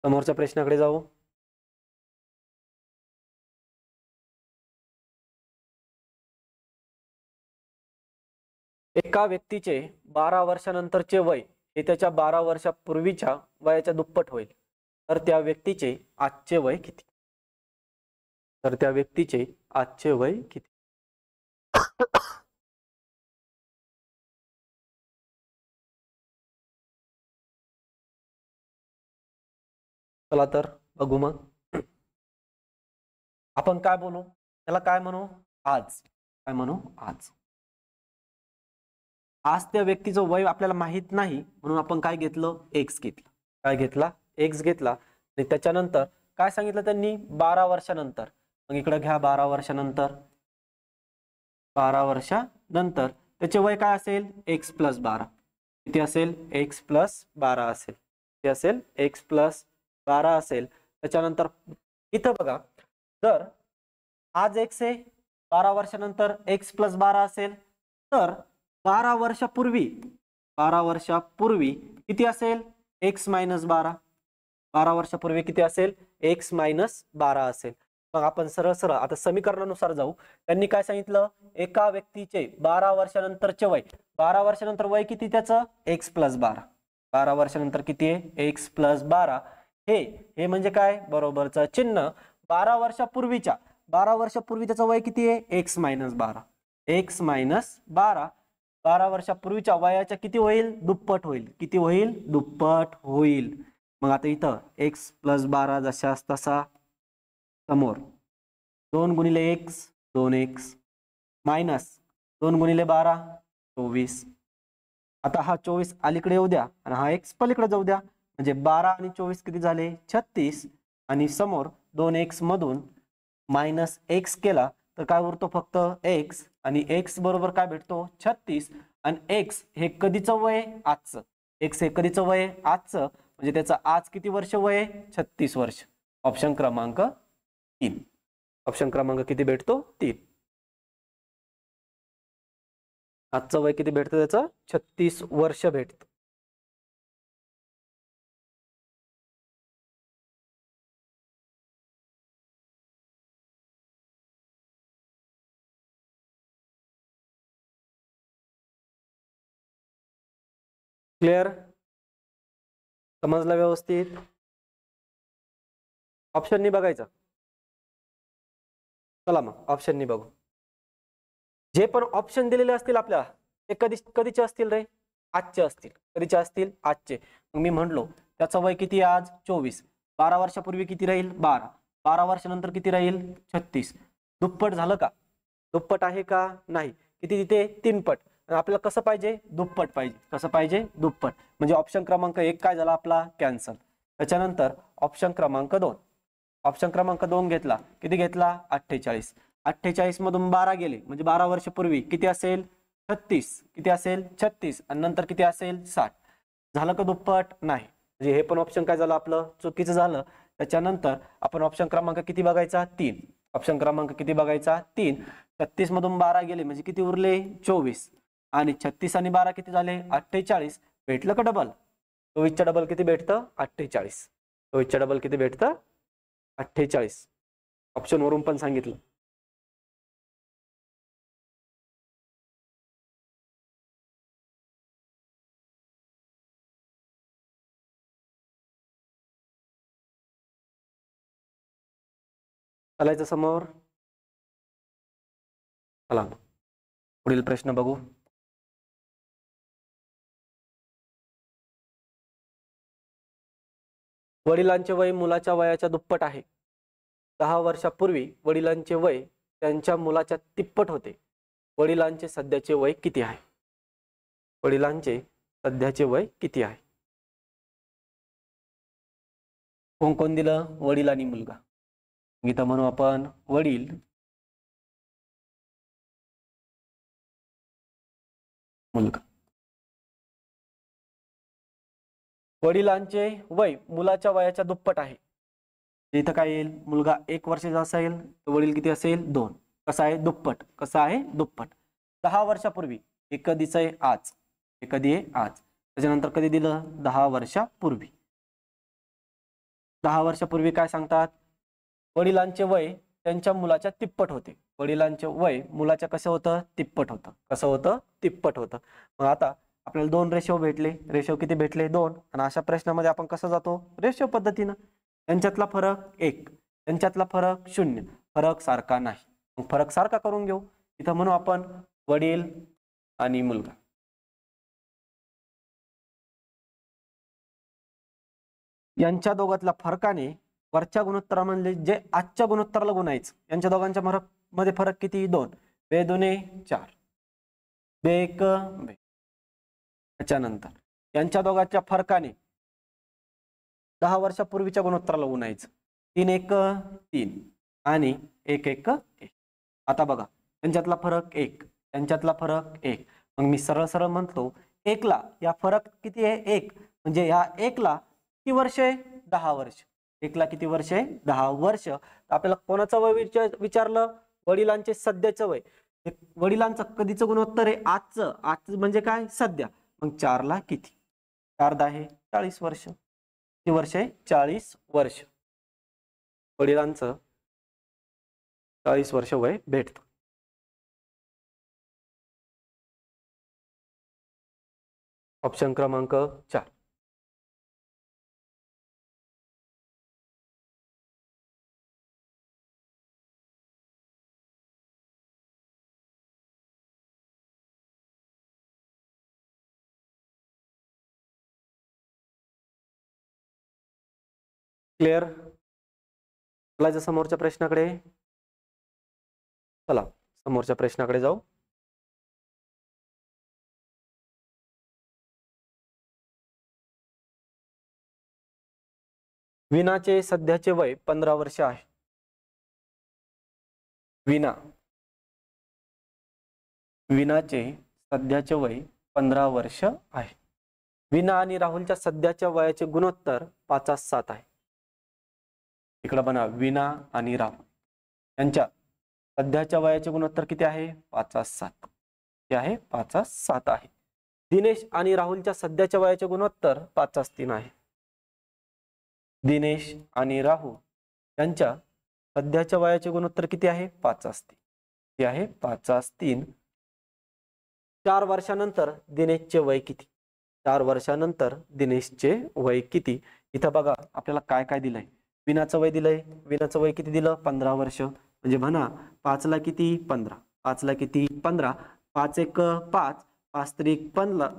[SPEAKER 1] समोरच्या प्रश्नाकडे जाऊ. एका व्यक्तीचे 12 वर्षानंतरचे वय हे त्याच्या 12 वर्षापूर्वीच्या वयाच्या दुप्पट होईल. तर त्या व्यक्तीचे आजचे वय किती? तर त्या व्यक्तीचे आजचे वय किती? चला तर बघू. मग आपण काय बोलू? त्याला काय म्हणू? आज. काय म्हणू? आज. आज त्या व्यक्तीचं वय आपल्याला माहित नाही म्हणून आपण काय घेतलं? एक्स घेतला. काय घेतला? एक्स घेतला. आणि त्याच्यानंतर काय सांगितलं त्यांनी 12 वर्षानंतर, मग इकडे घ्या 12 वर्षानंतर, 12 वर्षानंतर त्याचे वय काय असेल x + 12, किती असेल x + 12 असेल, किती असेल x + 12 असेल. त्याच्यानंतर इथं बघा, जर आज x आहे 12 वर्षानंतर x + 12 असेल, तर 12 वर्षापूर्वी किती असेल x - 12, 12 वर्षापूर्वी किती असेल x - 12 असेल. मग आपण सरळ सरळ आता समीकरणानुसार जाऊ. त्यांनी काय सांगितलं, एका व्यक्तीचे 12 वर्षानंतरचे वय, 12 वर्षानंतर वय किती त्याचं x + 12, 12 वर्षानंतर किती आहे x + 12, हे म्हणजे काय बरोबरचं चिन्ह. 12 वर्षापूर्वीच्या, 12 वर्षापूर्वी त्याचं वय किती आहे x - 12, x - 12, 12 वर्षापूर्वीच्या वयाच्या किती होईल दुप्पट होईल, किती होईल दुप्पट होईल. मग आता इथं x + 12 जशास तसा समोर 2 × x 2x मायनस 2 × 12 24. आता हा 24 अलीकडे येऊ द्या आणि हा x पलीकडे जाऊ द्या, म्हणजे 12 आणि 24 किती झाले 36, आणि समोर 2x मधून -x केला तर काय उरतो फक्त x, आणि x बरोबर काय भेटतो 36, आणि x हे कधीचं वय आजचं, x हे कधीचं वय आजचं, म्हणजे त्याचं आज किती वर्ष वय 36 वर्ष. ऑप्शन क्रमांक 3, ऑप्शन क्रमांक किती भेटतो 3. आजचं वय किती भेटतं त्याचं 36 वर्ष भेटतं. क्लिअर, समजलं व्यवस्थित. ऑप्शननी बघायचं. चला मग ऑप्शननी बघू. जे पण ऑप्शन दिलेले असतील आपल्याला ते कधीचे असतील रे, आजचे असतील. कधीचे असतील आजचे. मग मी म्हटलो त्याचं वय किती आज 24, 12 वर्षापूर्वी किती राहील 12, 12 वर्षानंतर किती राहील 36. दुप्पट झालं का, दुप्पट आहे का नाही, किती तिथे 3 पट. आपल्याला कसं पाहिजे दुप्पट पाहिजे, कसं पाहिजे दुप्पट, म्हणजे ऑप्शन क्रमांक 1 काय झाला आपला कॅन्सल. त्याच्यानंतर ऑप्शन क्रमांक 2, ऑप्शन क्रमांक 2 घेतला, किती घेतला 48, 48 मधून 12 गेले म्हणजे 12 वर्षापूर्वी किती असेल 36, किती असेल 36, आणि नंतर किती असेल 60. झालं का दुप्पट नाही, म्हणजे हे पण ऑप्शन काय झालं आपलं चुकीचं झालं. त्याच्यानंतर आपण ऑप्शन क्रमांक किती बघायचा 3, ऑप्शन क्रमांक किती बघायचा 3. 36 मधून 12 गेले म्हणजे किती उरले 24, आणि 36 आणि 12 किती झाले 48. भेटलं का डबल, 24च्या डबल किती भेटतं 48, 24च्या डबल किती भेटतं 48. ऑप्शन वरून पण सांगितलं. चालायचं समोर. चला पुढील प्रश्न बघू. वडिलांचे वय मुलाच्या वयाच्या दुप्पट आहे. 10 वर्षापूर्वी वडिलांचे वय त्यांच्या मुलाच्या तिप्पट होते. वडिलांचे सध्याचे वय किती आहे, वडिलांचे सध्याचे वय किती आहे. कोण कोण दिलं वडील आणि मुलगा. इथं म्हणू आपण वडील मुलगा. वडिलांचे वय मुलाच्या वयाच्या दुप्पट आहे. इथं काय येईल, मुलगा 1 वर्षाचा असेल तर वडील किती असेल 2. कसा आहे दुप्पट, कसा आहे दुप्पट. 10 वर्षापूर्वी हे कधीच आहे आज, हे कधी आहे आज. त्याच्यानंतर कधी दिलं 10 वर्षापूर्वी. 10 वर्षापूर्वी काय सांगतात, वडिलांचे वय त्यांच्या मुलाच्या तिप्पट होते. वडिलांचे वय मुलाच्या कसं होतं तिप्पट होतं, कसं होतं तिप्पट होतं. मग आता आपल्याला 2 रेशो भेटले, रेशो किती भेटले 2, आणि अशा प्रश्नामध्ये आपण कसं जातो रेशो पद्धतीनं. त्यांच्यातला फरक 1, त्यांच्यातला फरक 0, फरक सारखा नाही. मग फरक सारखा करून घेऊ. इथं म्हणू आपण वडील आणि मुलगा. यांच्या दोघातल्या फरकाने वरच्या गुणोत्तरामध्ये जे आजच्या गुणोत्तराला गुणायचं, यांच्या दोघांच्या मध्ये फरक किती 2, 2 दुने 4, 2 1 2. त्याच्यानंतर यांच्या दोघांच्या फरकाने 10 वर्षापूर्वीच्या गुणोत्तराला गुणायचं. 3 1 3 आणि 1 1 1. आता बघा त्यांच्यातला फरक 1, त्यांच्यातला फरक 1. मग मी सरळ सरळ म्हणतो 1 ला या फरक किती आहे 1, म्हणजे ह्या 1 ला किती वर्ष आहे 10 वर्ष. 1 ला किती वर्ष आहे 10 वर्ष. आपल्याला कोणाचं वय विचारलं, वडिलांचे सध्याचं वय. वडिलांचं कधीचं गुणोत्तर आहे आजचं, आजचं म्हणजे काय सध्या. मग 4 ला किती, 4 10 40 वर्ष. किती वर्ष आहे 40 वर्ष. वडिलांचं 40 वर्ष वय भेटतं. ऑप्शन क्रमांक 4. क्लिअर. चला समोरच्या प्रश्नाकडे. चला समोरच्या प्रश्नाकडे जाऊ. वीणाचे सध्याचे वय 15 वर्ष आहे. वीणाचे सध्याचे वय 15 वर्ष आहे. वीणा आणि राहुलच्या सध्याच्या वयाचे गुणोत्तर 5:7 आहे. इकडे बना, वीणा आणि राहुल यांच्या सध्याच्या वयाचे गुणोत्तर किती आहे 5:7. किती आहे 5:7 आहे. दिनेश आणि राहुलच्या सध्याच्या वयाचे गुणोत्तर 5:3 आहे. दिनेश आणि राहुल यांच्या सध्याच्या वयाचे गुणोत्तर किती आहे 5:3. किती आहे 5:3. 4 वर्षानंतर दिनेशचे वय किती. 4 वर्षानंतर दिनेशचे वय किती. इथं बघा आपल्याला काय काय दिलंय. वीणाचं वय दिलंय. वीणाचं वय किती दिलं 15 वर्ष. म्हणजे म्हणा 5 ला किती 15. 5 ला किती 15. 5 1 5, 5 3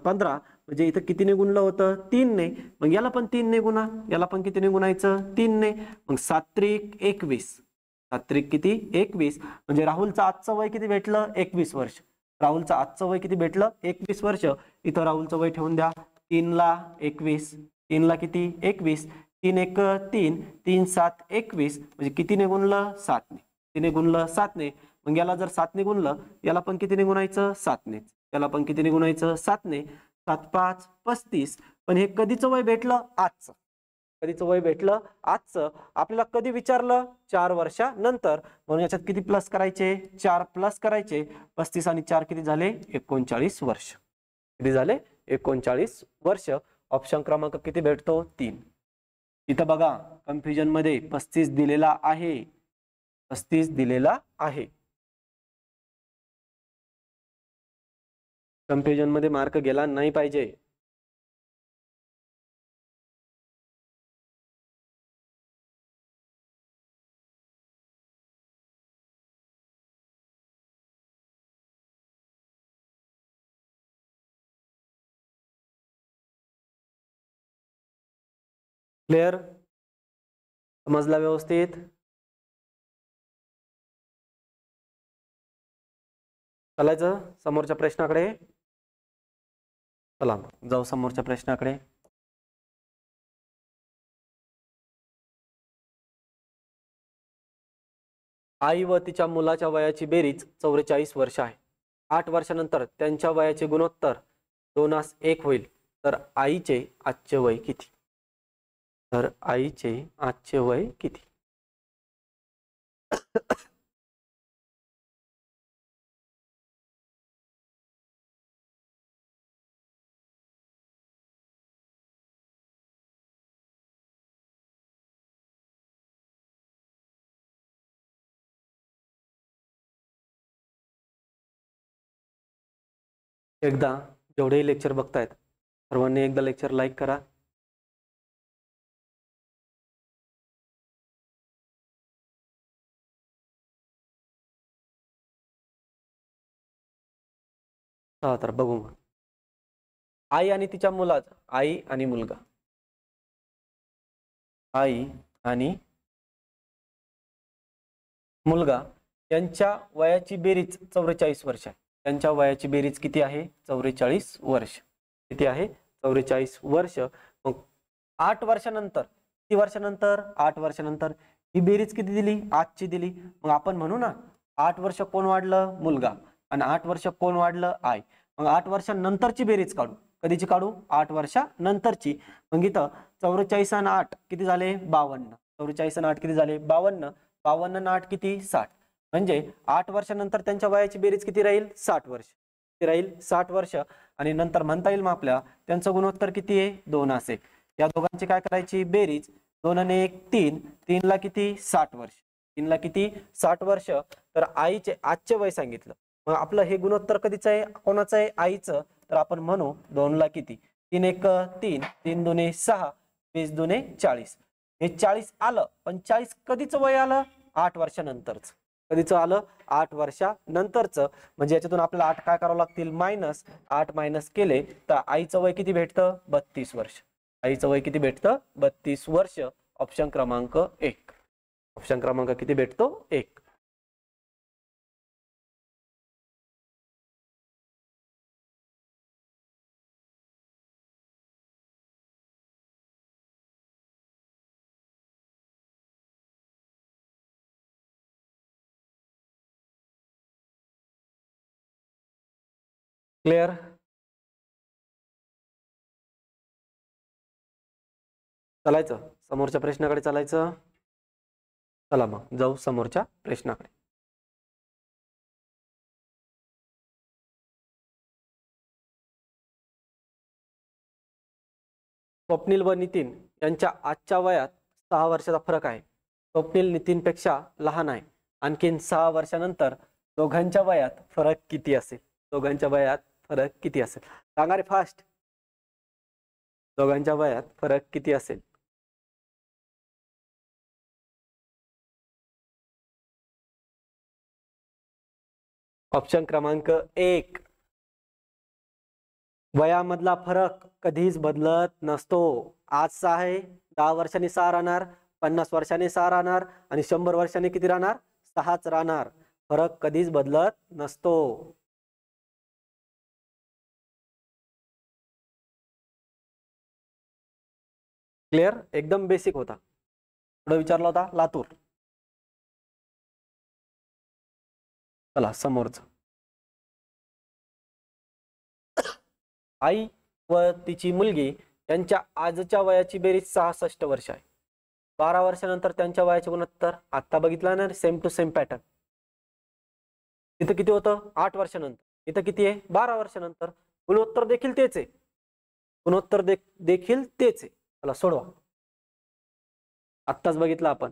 [SPEAKER 1] 15. म्हणजे इथं कितीने गुणलं होतं 3 ने. मग याला पण 3 ने गुणा. याला पण कितीने गुणायचं 3 ने. मग 7 3 21. 7 3 किती 21. म्हणजे राहुलचं आजचं वय किती भेटलं 21 वर्ष. राहुलचं आजचं वय किती भेटलं 21 वर्ष. इथं राहुलचं वय ठेवून द्या. 3 ला 21. 3 ला किती 21. 3 1 3, 3 7 21. म्हणजे कितीने गुणलं 7 ने. कितीने गुणलं 7 ने. मग याला जर 7 ने गुणलं याला पण कितीने गुणायचं 7 ने. याला पण कितीने गुणायचं 7 ने. 7 5 35. पण हे कधीचं वय भेटलं आजचं. कधीचं वय भेटलं आजचं. आपल्याला कधी विचारलं 4 वर्षानंतर. म्हणून याच्यात किती प्लस करायचे 4 प्लस करायचे. 35 आणि 4 किती झाले 39 वर्ष. किती झाले 39 वर्ष. ऑप्शन क्रमांक किती भेटतो 3. इथं बघा कन्फ्युजन मध्ये 35 दिलेला आहे. 35 दिलेला आहे. कन्फ्युजन मध्ये मार्क गेला नाही पाहिजे. क्लिअर. समजला व्यवस्थित. चालायचं समोरच्या प्रश्नाकडे. चला जाऊ समोरच्या प्रश्नाकडे. आई व तिच्या मुलाच्या वयाची बेरीज 44 वर्ष आहे. 8 वर्षानंतर त्यांच्या वयाचे गुणोत्तर 2:1 होईल. तर आईचे आजचे वय किती. तर आईचे आजचे वय किती. एकदा जेवढेही लेक्चर बघतायत सर्वांनी एकदा लेक्चर लाईक करा. तर बघू मग. आई आणि तिच्या मुलाचा, आई आणि मुलगा, आई आणि मुलगा यांच्या वयाची बेरीज 44 वर्ष आहे. त्यांच्या वयाची बेरीज किती आहे 44 वर्ष. किती आहे 44 वर्ष. मग 8 वर्षानंतर, किती वर्षानंतर 8 वर्षानंतर ही बेरीज किती दिली? 8ची दिली. मग आपण म्हणू ना 8 वर्ष कोण वाढलं? मुलगा. आणि 8 वर्ष कोण वाढलं? आई. मग 8 वर्षांनंतरची बेरीज काढू. कधीची काढू? 8 वर्षानंतरची. मग इथं 44 आणि 8 किती झाले? 52. 44 आणि 8 किती झाले? 52. 52 आणि 8 किती? 60. म्हणजे 8 वर्षानंतर त्यांच्या वयाची बेरीज किती राहील? 60 वर्ष. किती राहील? 60 वर्ष. आणि नंतर म्हणता येईल मग आपल्याला त्यांचं गुणोत्तर किती आहे? 2 असेल. या दोघांची काय करायची? बेरीज. 2 आणि 1 3. 3 ला किती? 60 वर्ष. 3 ला किती? 60 वर्ष. तर आईचे आजचे वय सांगितलं. मग आपलं हे गुणोत्तर कधीचं आहे? कोणाचं आहे? आईचं. तर आपण म्हणू 2 ला किती? 3 1 3. 3 2 6. 20 2 40. हे 40 आलं. पण 40 कधीचं वय आलं? 8 वर्षानंतरच. कधीचं आलं? 8 वर्षानंतरचं. म्हणजे याच्यातून आपल्याला 8 काय करावं लागतील? मायनस. 8 मायनस केले तर आईचं वय किती भेटतं? 32 वर्ष. आईचं वय किती भेटतं? 32 वर्ष. ऑप्शन क्रमांक 1. ऑप्शन क्रमांक किती भेटतो? 1. क्लिअर? चालायचं समोरच्या प्रश्नाकडे चालायचं. चला मग जाऊ समोरच्या प्रश्नाकडे. स्वप्नील व नितीन यांच्या आजच्या वयात 6 वर्षाचा फरक आहे. स्वप्नील नितीनपेक्षा लहान आहे. आणखीन 6 वर्षानंतर दोघांच्या वयात फरक किती असेल? दोघांच्या वयात फरक किती असेल? सांगा रे फास्ट. दोघांच्या वयात फरक किती असेल? ऑप्शन क्रमांक 1. वयामधला फरक कधीच बदलत नसतो. आज 6 आहे, 10 वर्षांनी 6 राहणार, 50 वर्षांनी 6 राहणार आणि 100 वर्षांनी किती राहणार? 6च राहणार. फरक कधीच बदलत नसतो. क्लिअर? एकदम बेसिक होता. पुढे विचारला होता लातूर. चला समोरच. आई व तिची मुलगी यांच्या आजच्या वयाची बेरीज 66 वर्ष आहे. 12 वर्षानंतर त्यांच्या वयाचे गुणोत्तर आता बघितलं ना, सेम टू सेम पॅटर्न. इथं किती होतं? 8 वर्षानंतर. इथं किती आहे? 12 वर्षानंतर. गुणोत्तर देखील तेच आहे. गुणोत्तर देखील तेच आहे. चला सोडवा. आत्ताच बघितलं आपण.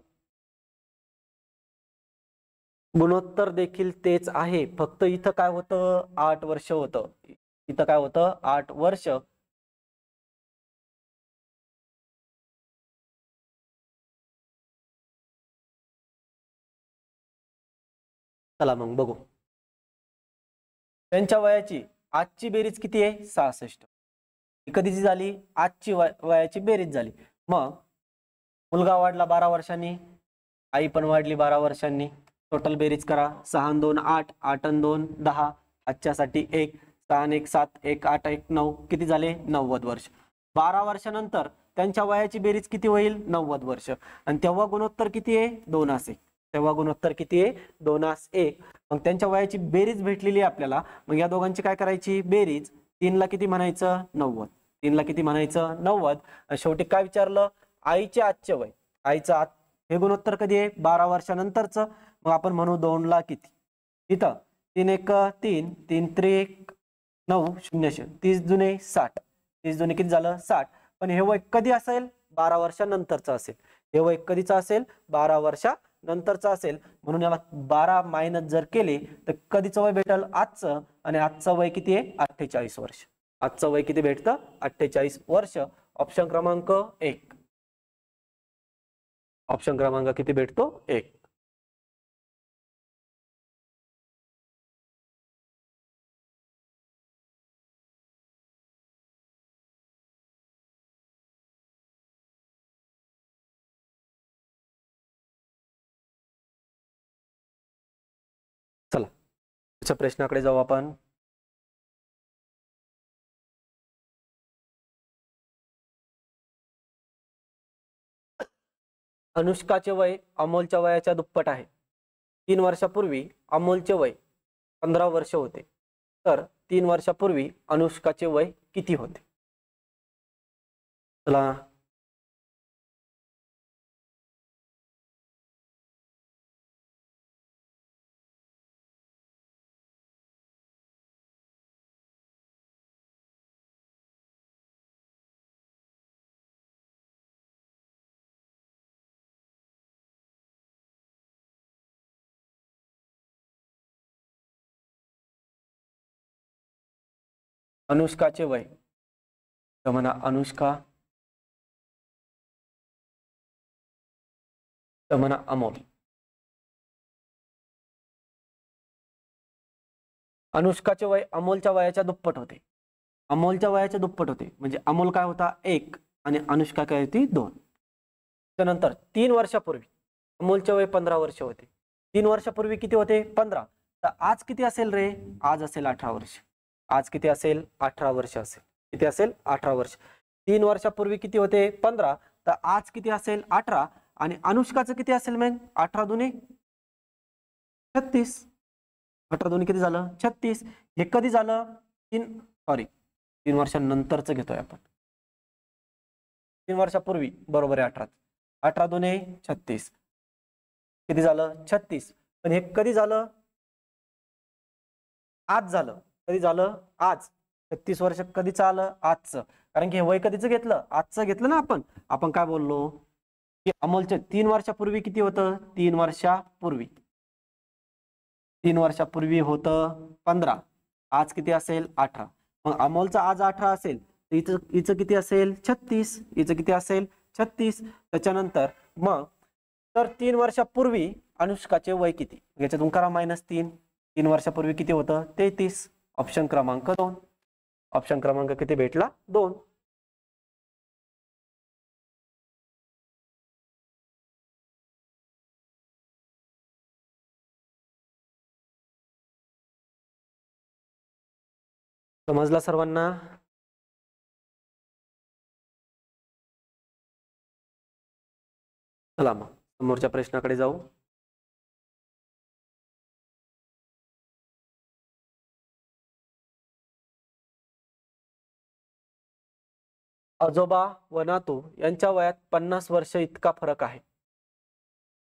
[SPEAKER 1] गुणोत्तर देखील तेच आहे. फक्त इथं काय होतं? 8 वर्ष होतं. इथं काय होतं? 8 वर्ष. चला मग बघू. त्यांच्या वयाची आजची बेरीज किती आहे? 66. कधीची झाली? आजची वयाची बेरीज झाली. मग मुलगा वाढला 12 वर्षांनी, आई पण वाढली 12 वर्षांनी. टोटल बेरीज करा. 6 आणि 2 8, 8 आणि 2 10. आजच्यासाठी 1, 6 आणि 1 7, 1 8 1 9. किती झाले? 90 वर्ष. 12 वर्षानंतर त्यांच्या वयाची बेरीज किती होईल? 90 वर्ष. आणि तेव्हा गुणोत्तर किती आहे? 2 असेल. तेव्हा गुणोत्तर किती आहे? 2:1. मग त्यांच्या वयाची बेरीज भेटलेली आहे आपल्याला. मग या दोघांची काय करायची? बेरीज. 3 ला किती म्हणायचं? 90. 3 ला किती म्हणायचं? 90. शेवटी काय विचारलं? आईचे आजचे वय. आईचं हे गुणोत्तर कधी आहे? 12 वर्षानंतरचं. मग आपण म्हणू 2 ला किती? इथं 3 1 3, 3 3 9 0 30 जुने 60. 30 जुने किती झालं? 60. पण हे वय कधी असेल? 12 वर्षानंतरचं असेल. हे वय कधीचं असेल? 12 वर्षानंतरचं असेल. म्हणून याला 12 मायनस जर केले तर कधीचं वय भेटल? आजचं. आणि आजचं वय किती आहे? 48 वर्ष. आजचं वय किती भेटतं? 48 वर्ष. ऑप्शन क्रमांक 1. ऑप्शन क्रमांक किती भेटतो? 1. चला पुढच्या प्रश्नाकडे जाऊ आपण. अनुष्काचे वय अमोलच्या वयाच्या दुप्पट आहे. 3 वर्षापूर्वी अमोलचे वय 15 वर्ष होते. तर 3 वर्षापूर्वी अनुष्काचे वय किती होते? चला अनुष्काचे वय, तर म्हणा अनुष्का, तर म्हणा अमोल. अनुष्काचे वय अमोलच्या वयाच्या दुप्पट होते. अमोलच्या वयाच्या दुप्पट होते म्हणजे अमोल काय होता 1 आणि अनुष्का काय होती 2. त्यानंतर 3 वर्षापूर्वी अमोलचे वय 15 वर्ष होते. 3 वर्षापूर्वी किती होते 15. तर आज किती असेल रे? आज असेल 18 वर्ष. आज किती असेल? 18 वर्ष असेल. किती असेल? 18 वर्ष. 3 वर्षापूर्वी किती होते 15. तर आज किती असेल? 18. आणि अनुष्काचं किती असेल मग? 18 दुने 36. 18 दोन्ही किती झालं? 36. हे कधी झालं? 3 वर्षांनंतरच घेतोय आपण. 3 वर्षापूर्वी बरोबर आहे 18. 18 दुने 36. किती झालं? 36. पण हे कधी झालं? आज झालं. कधी झालं? आज. 36 वर्ष कधीच आलं? आजचं. कारण की हे वय कधीच घेतलं? आजचं घेतलं ना आपण. आपण काय बोललो की अमोलच्या 3 वर्षापूर्वी किती होतं? 3 वर्षापूर्वी 3 वर्षापूर्वी होतं 15. आज किती असेल? 18. मग अमोलचा आज 18 असेल तर हिचं किती असेल? 36. हिचं किती असेल? 36. त्याच्यानंतर मग तर 3 वर्षापूर्वी अनुष्काचे वय किती? याच्यातून करा -3. 3 वर्षापूर्वी किती होतं? 33. ऑप्शन क्रमांक 2. ऑप्शन क्रमांक किती भेटला? 2. समजला सर्वांना? चला मग समोरच्या प्रश्नाकडे जाऊ. आजोबा व नातू यांच्या वयात 50 वर्ष इतका फरक आहे.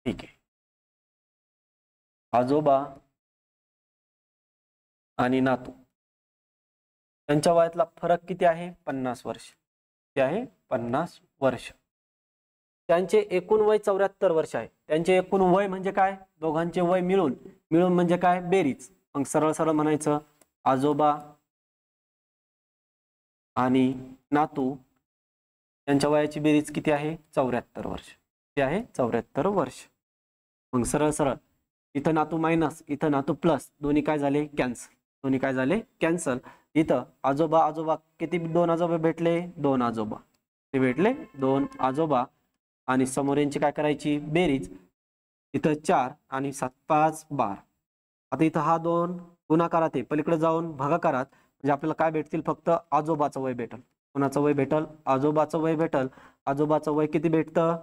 [SPEAKER 1] ठीक आहे. आजोबा आणि नातू यांच्या वयातला फरक किती आहे? 50 वर्ष. किती आहे? 50 वर्ष. त्यांचे एकूण वय 74 वर्ष आहे. त्यांचे एकूण वय म्हणजे काय? दोघांचे वय मिळून म्हणजे काय? बेरीज. मग सरळ सरळ म्हणायचं आजोबा आणि नातू यांच्या वयाची बेरीज किती आहे? 74 वर्ष. किती आहे? 74 वर्ष. मग सरळ सरळ इथं नातू मायनस, इथं नातू प्लस, दोन्ही काय झाले? कॅन्सल. दोन्ही काय झाले? कॅन्सल. इथं आजोबा आजोबा किती? 2 आजोबा भेटले? 2 आजोबा. ते भेटले 2 आजोबा. आणि समोर यांची काय करायची? बेरीज. इथं 4 आणि 7 5 12. आता इथं हा 2 गुणाकारात आहे, पलीकडे जाऊन भागाकारात म्हणजे आपल्याला काय भेटतील? फक्त आजोबाचं वय भेटल. कोणाचं वय भेटल? आजोबाचं वय भेटल. आजोबाचं वय किती भेटतं?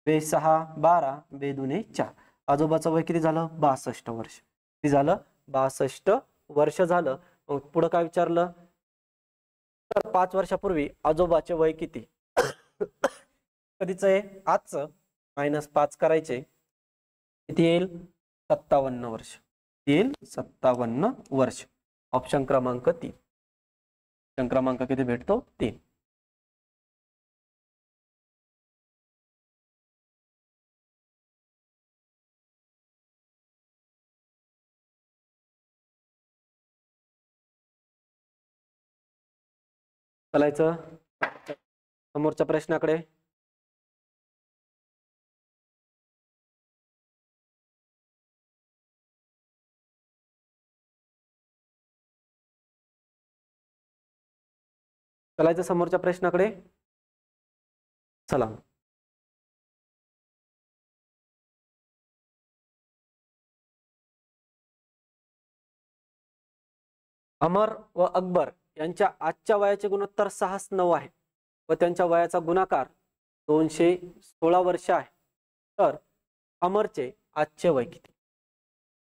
[SPEAKER 1] 2 6 12 2 2 4. आजोबाचं वय किती झालं? 62 वर्ष. किती झालं? 62 वर्ष झालं. मग पुढं काय विचारलं? तर 5 वर्षापूर्वी आजोबाचे वय किती? कधीच आहे? आजचं. -5 करायचे. किती येईल? 57 वर्ष. येईल 57 वर्ष. ऑप्शन क्रमांक 3. ऑप्शन क्रमांक किती भेटतो? 3. चालायचं समोरच्या प्रश्नाकडे. चालायचं समोरच्या प्रश्नाकडे. चला. अमर व अकबर यांच्या आजच्या वयाचे गुणोत्तर 6:9 आहे व त्यांच्या वयाचा गुणाकार 216 वर्ष आहे. तर अमरचे आजचे वय किती?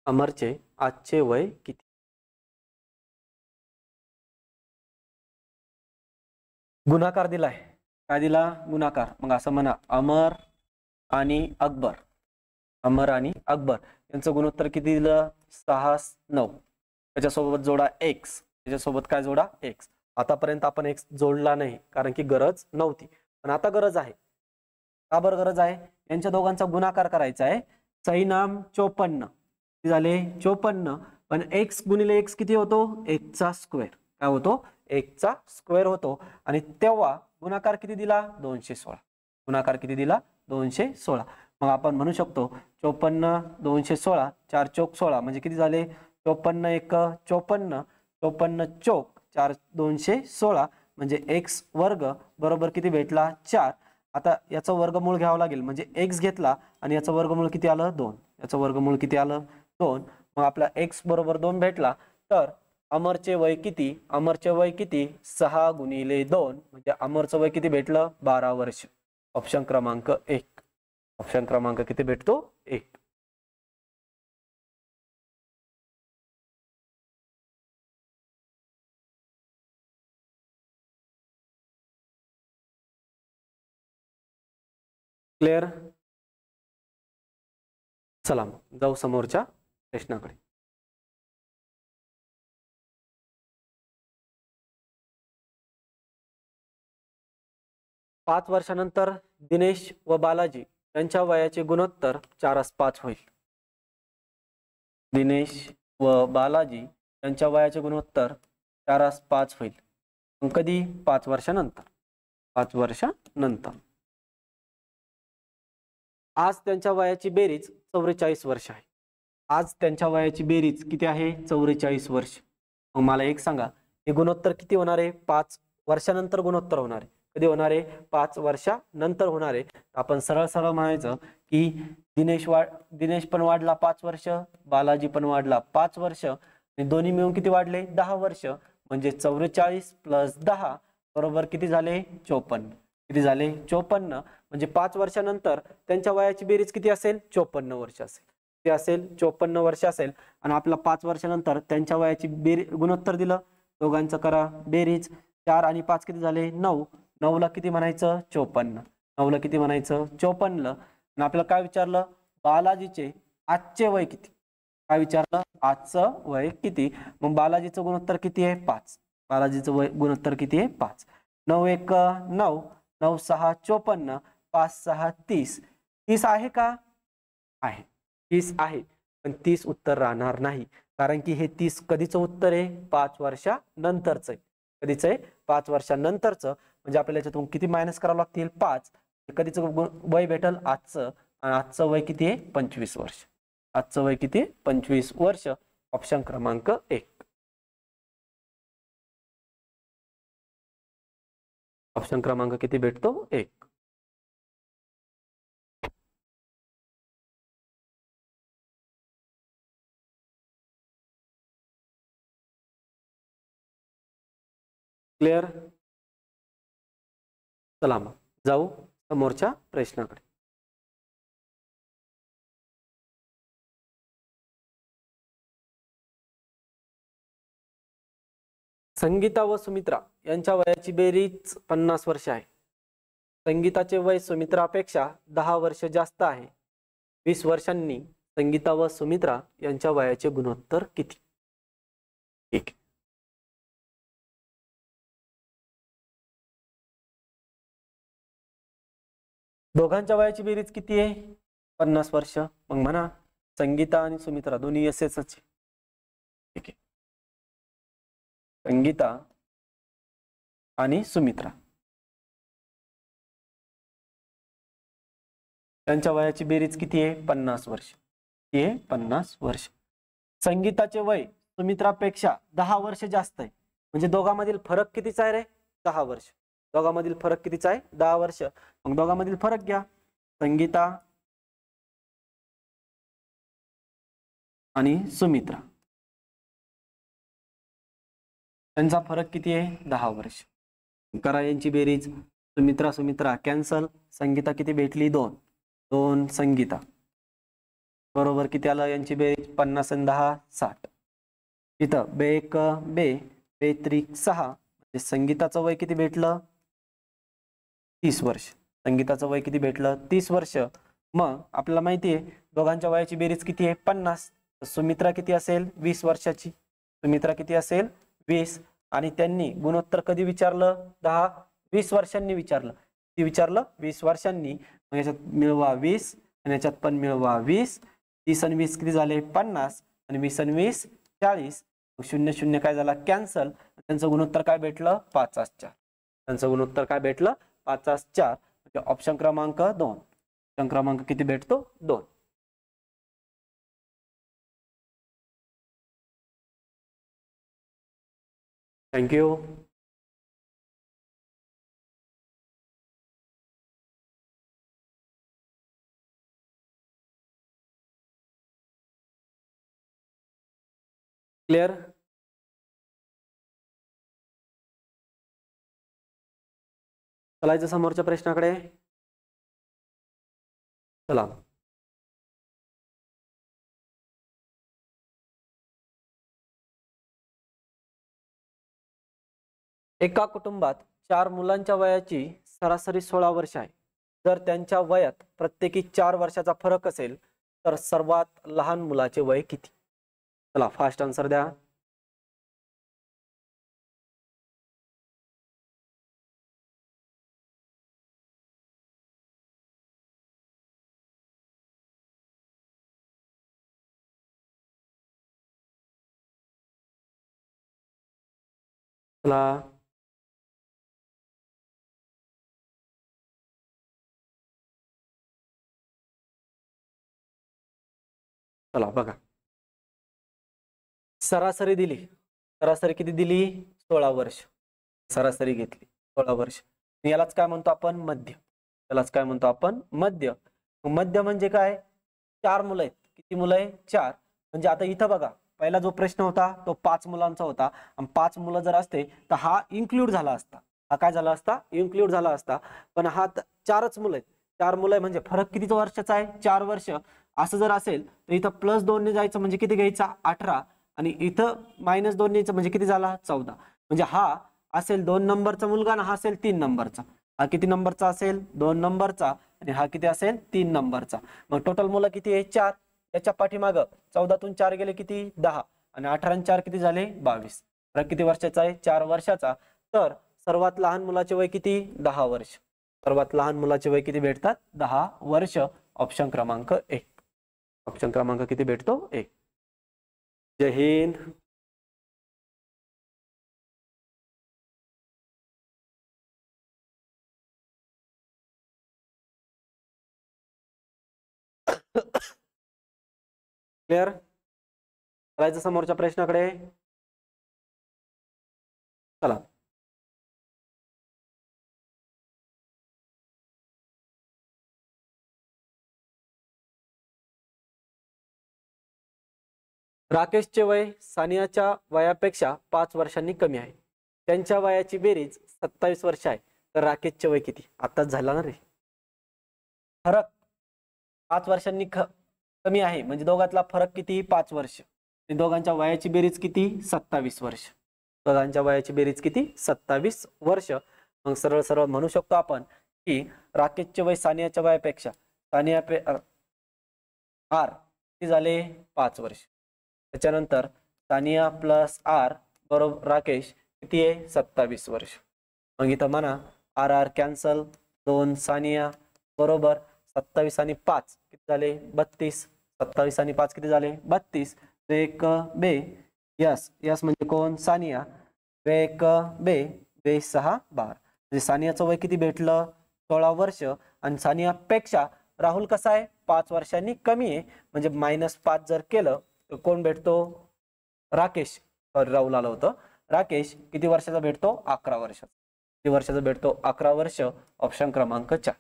[SPEAKER 1] अमरचे आजचे वय किती? गुणाकार दिलाय, काय दिला? गुणाकार. मग असं म्हणा, अमर आणि अकबर, अमर आणि अकबर यांचं गुणोत्तर किती दिलं? 6, 9. त्याच्यासोबत जोडा x, त्याच्यासोबत काय जोडा? x. आतापर्यंत आपण x जोडला नाही कारण की गरज नव्हती, पण आता गरज आहे. का बरं गरज आहे? यांच्या दोघांचा गुणाकार करायचा आहे. सही नाम 54 किती झाले? 54. पण x गुणिले x किती होतो? 1 चा स्क्वेअर. काय होतो? 1 चा स्क्वेअर होतो. आणि तेव्हा गुणाकार किती दिला? 216. गुणाकार किती दिला? 216. मग आपण म्हणू शकतो 54 216 4 चौक 16 म्हणजे किती झाले? 54 1 54, 54 चौक 4 216 म्हणजे x वर्ग बरोबर किती भेटला? 4. आता याचं वर्गमूळ घ्यावं लागेल, म्हणजे x घेतला आणि याचं वर्गमूळ किती आलं? 2. याचं वर्गमूळ किती आलं? 2. मग आपला x बरोबर 2 भेटला. तर अमरचे वय किती? अमरचे वय किती? 6 गुणिले 2 म्हणजे अमरचं वय किती भेटलं? 12 वर्ष. ऑप्शन क्रमांक 1. ऑप्शन क्रमांक किती भेटतो? 1. क्लिअर? चला जाऊ समोरच्या प्रश्नाकडे. पाच वर्षानंतर दिनेश व बालाजी यांच्या वयाचे गुणोत्तर 4:5 होईल. दिनेश व बालाजी यांच्या वयाचे गुणोत्तर 4:5 होईल. कधी? 5 वर्षानंतर. 5 वर्षानंतर. आज त्यांच्या वयाची बेरीज 44 वर्ष आहे. आज त्यांच्या वयाची बेरीज किती आहे? 44 वर्ष. मग मला एक सांगा, हे गुणोत्तर किती होणार आहे? 5 वर्षानंतर गुणोत्तर होणार आहे. कधी होणार आहे? 5 वर्षानंतर होणार आहे. आपण सरळ सरळ म्हणायचं की दिनेश पण वाढला 5 वर्ष, बालाजी पण वाढला 5 वर्ष, आणि दोन्ही मिळून किती वाढले? 10 वर्ष. म्हणजे 44 + 10 बरोबर किती झाले? 54. किती झाले? 54. म्हणजे 5 वर्षानंतर त्यांच्या वयाची बेरीज किती असेल? 54 वर्ष असेल. किती असेल? 54 वर्ष असेल. आणि आपला 5 वर्षानंतर त्यांच्या वयाची गुणोत्तर दिलं. दोघांचं करा बेरीज. 4 आणि 5 किती झाले? 9. 9 ला किती म्हणायचं? 54. 9 ला किती म्हणायचं? 54. आणि आपल्याला काय विचारलं? बालाजीचे आजचे वय किती? काय विचारलं? आजचं वय किती? मग बालाजीचं गुणोत्तर किती आहे? 5. बालाजीचं वय गुणोत्तर किती आहे? 5. 9 1 9, 9 6 54, 5 6 30. 30 आहे का? आहे. 30 आहे. पण 30 उत्तर राहणार नाही, कारण की हे 30 कधीचं उत्तर आहे? 5 वर्षानंतरचं आहे. कधीचं आहे? 5 वर्षानंतरचं. म्हणजे आपल्याला याच्यातून किती मायनस करावं लागतील? 5. कधीचं वय भेटल? आजचं. आणि आजचं वय किती आहे? 25 वर्ष. आजचं वय किती? 25 वर्ष. ऑप्शन क्रमांक 1. ऑप्शन क्रमांक किती भेटतो? 1. क्लिअर? चला मग जाऊ समोरच्या प्रश्नाकडे. संगीता व सुमित्रा यांच्या वयाची बेरीज 50 वर्ष आहे. संगीताचे वय सुमित्रापेक्षा 10 वर्ष जास्त आहे. 20 वर्षांनी संगीता व सुमित्रा यांच्या वयाचे गुणोत्तर किती? ठीक. दोघांच्या वयाची बेरीज किती आहे? 50 वर्ष. मग म्हणा संगीता आणि सुमित्रा दोन्ही असेच. ठीक आहे. संगीता आणि सुमित्रा त्यांच्या वयाची बेरीज किती आहे? 50 वर्ष. किती आहे? 50 वर्ष. संगीताचे वय सुमित्रापेक्षा 10 वर्ष जास्त आहे. म्हणजे दोघांमधील फरक कितीचा आहे रे? 10 वर्ष. दोघांमधील फरक कितीचा आहे? 10 वर्ष. मग दोघांमधील फरक घ्या. संगीता आणि सुमित्रा त्यांचा फरक किती आहे? 10 वर्ष. करा यांची बेरीज. सुमित्रा कॅन्सल. संगीता किती भेटली? 2. 2 संगीता बरोबर किती आलं यांची बेरीज 50 आणि 10 60. इथं बेक बेत्रिक 6 म्हणजे संगीताचं वय किती भेटलं 30 वर्ष. संगीताचं वय किती भेटलं 30 वर्ष. मग आपल्याला माहिती आहे दोघांच्या वयाची बेरीज किती आहे 50. सुमित्रा किती असेल 20 वर्षाची. सुमित्रा किती असेल 20 आणि त्यांनी गुणोत्तर कधी विचारलं 20 वर्षांनी विचारलं. किती विचारलं 20 वर्षांनी. मग याच्यात मिळवा 20 आणि याच्यात पण मिळवा 20. 30 आणि 20 किती झाले 50 आणि 20 आणि 20 40. 0 0 काय झाला कॅन्सल. त्यांचं गुणोत्तर काय भेटलं 5/4. त्यांचं गुणोत्तर काय भेटलं 5/4 म्हणजे ऑप्शन क्रमांक 2. ऑप्शन क्रमांक किती भेटतो 2. थँक्यू. क्लिअर. चलायचं समोरच्या प्रश्नाकडे. चला. एका कुटुंबात 4 मुलांच्या वयाची सरासरी 16 वर्ष आहे. जर त्यांच्या वयात प्रत्येकी 4 वर्षाचा फरक असेल तर सर्वात लहान मुलाचे वय किती. चला फास्ट आन्सर द्या. चला चला बघा सरासरी दिली. सरासरी किती दिली 16 वर्ष. सरासरी घेतली 16 वर्ष. यालाच काय म्हणतो आपण मध्य. यालाच काय म्हणतो आपण मध्य. मध्य म्हणजे काय 4 मुलं आहेत. किती मुलं आहे 4. म्हणजे आता इथं बघा पहिला जो प्रश्न होता तो 5 मुलांचा होता आणि 5 मुलं जर असते तर हा इन्क्लूड झाला असता. हा काय झाला असता इन्क्लूड झाला असता. पण हा 4च मुलं आहेत. 4 मुलं आहे म्हणजे फरक किती वर्षाचा आहे 4 वर्ष. असं जर असेल तर इथं +2 ने जायचं म्हणजे किती घ्यायचा 18 आणि इथं -2 न्यायचं म्हणजे किती झाला 14. म्हणजे हा असेल 2 नंबरचा मुलगा आणि हा असेल 3 नंबरचा. हा किती नंबरचा असेल 2 नंबरचा आणि हा किती असेल 3 नंबरचा. मग टोटल मुलं किती आहे 4. याच्या पाठीमागं 14तून 4 गेले किती 10 आणि 18 आणि 4 किती झाले 22. फरक किती वर्षाचा आहे 4 वर्षाचा. तर सर्वात लहान मुलाचे वय किती 10 वर्ष. सर्वात लहान मुलाचे वय किती भेटतात 10 वर्ष. ऑप्शन क्रमांक 1. ऑप्शन क्रमांक किती भेटतो 1. जय हिंद. क्लिअर. करायचं समोरच्या प्रश्नाकडे. चला राकेशचे वय सानियाच्या वयापेक्षा 5 वर्षांनी कमी आहे. त्यांच्या वयाची बेरीज 27 वर्ष आहे. तर राकेशचे वय किती. आताच झाला ना रे. फरक 5 वर्षांनी कमी आहे म्हणजे दोघांतला फरक किती 5 वर्ष. दोघांच्या वयाची बेरीज किती 27 वर्ष. दोघांच्या वयाची बेरीज किती 27 वर्ष. मग सरळ सरळ म्हणू शकतो आपण की राकेशचे वय सानियाच्या वयापेक्षा सानिया आर किती झाले 5 वर्ष. त्याच्यानंतर सानिया प्लस आर बरोबर राकेश किती आहे 27 वर्ष. मग इथं म्हणा आर आर कॅन्सल 2 सानिया बरोबर 27 आणि 5 किती झाले 32. 27 आणि 5 किती झाले 32. एक बे यस यस म्हणजे कोण सानिया. एक बे 6 12 म्हणजे सानियाचं वय किती भेटलं 16 वर्ष आणि सानियापेक्षा राहुल कसा आहे 5 वर्षांनी कमी आहे म्हणजे -5 जर केलं तर कोण भेटतो राकेश. राहुल आलं होतं. राकेश किती वर्षाचा भेटतो 11 वर्षाचा. किती वर्षाचा भेटतो 11 वर्ष. ऑप्शन क्रमांक 4.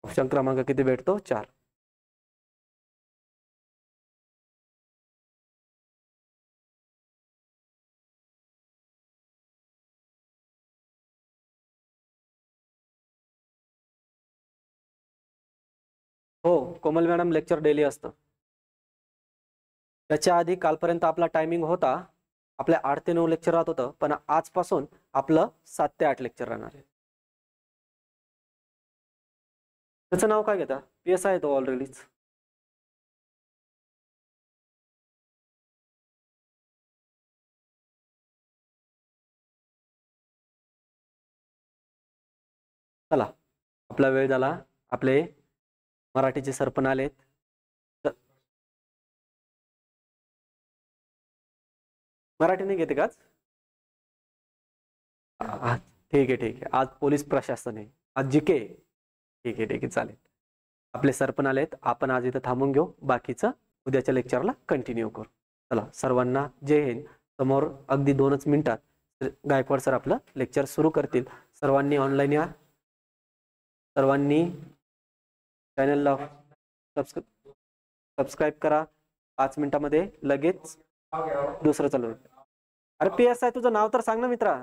[SPEAKER 1] ऑप्शन क्रमांक किती भेटतो 4. हो, कोमल मॅडम लेक्चर डेली असतं. त्याच्या आधी कालपर्यंत आपला टायमिंग होता, आपल्या 8 ते 9 लेक्चर राहत होतं, पण आजपासून आपलं 7 ते 8 लेक्चर राहणार आहे. त्याचं नाव काय घेता? PSI आहे तो ऑलरेडीच. चला, आपला वेळ झाला. आपले मराठीचे सर पण आलेत. मराठी नाही घेते का आज? ठीक आहे, ठीक आहे. आज पोलीस प्रशासन आहे, आज जीके. ठीक आहे, ठीक आहे, चालेल. आपले सर पण आलेत. आपण आज इथं थांबून घेऊ, बाकीचं उद्याच्या लेक्चरला कंटिन्यू करू. चला, सर्वांना जय हिंद. समोर अगदी 2च मिनिटात गायकवाड सर आपलं लेक्चर सुरू करतील. सर्वांनी ऑनलाईन या. सर्वांनी चॅनलला सबस्क्राईब करा. 5 मिनिटामध्ये लगेच दुसरं चालू. अरे PSI तुझं नाव तर सांग ना मित्रा.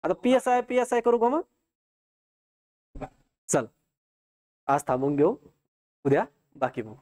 [SPEAKER 1] आता PSI करू का मग? चल, आज थांबून घेऊ, उद्या बाकी बघू.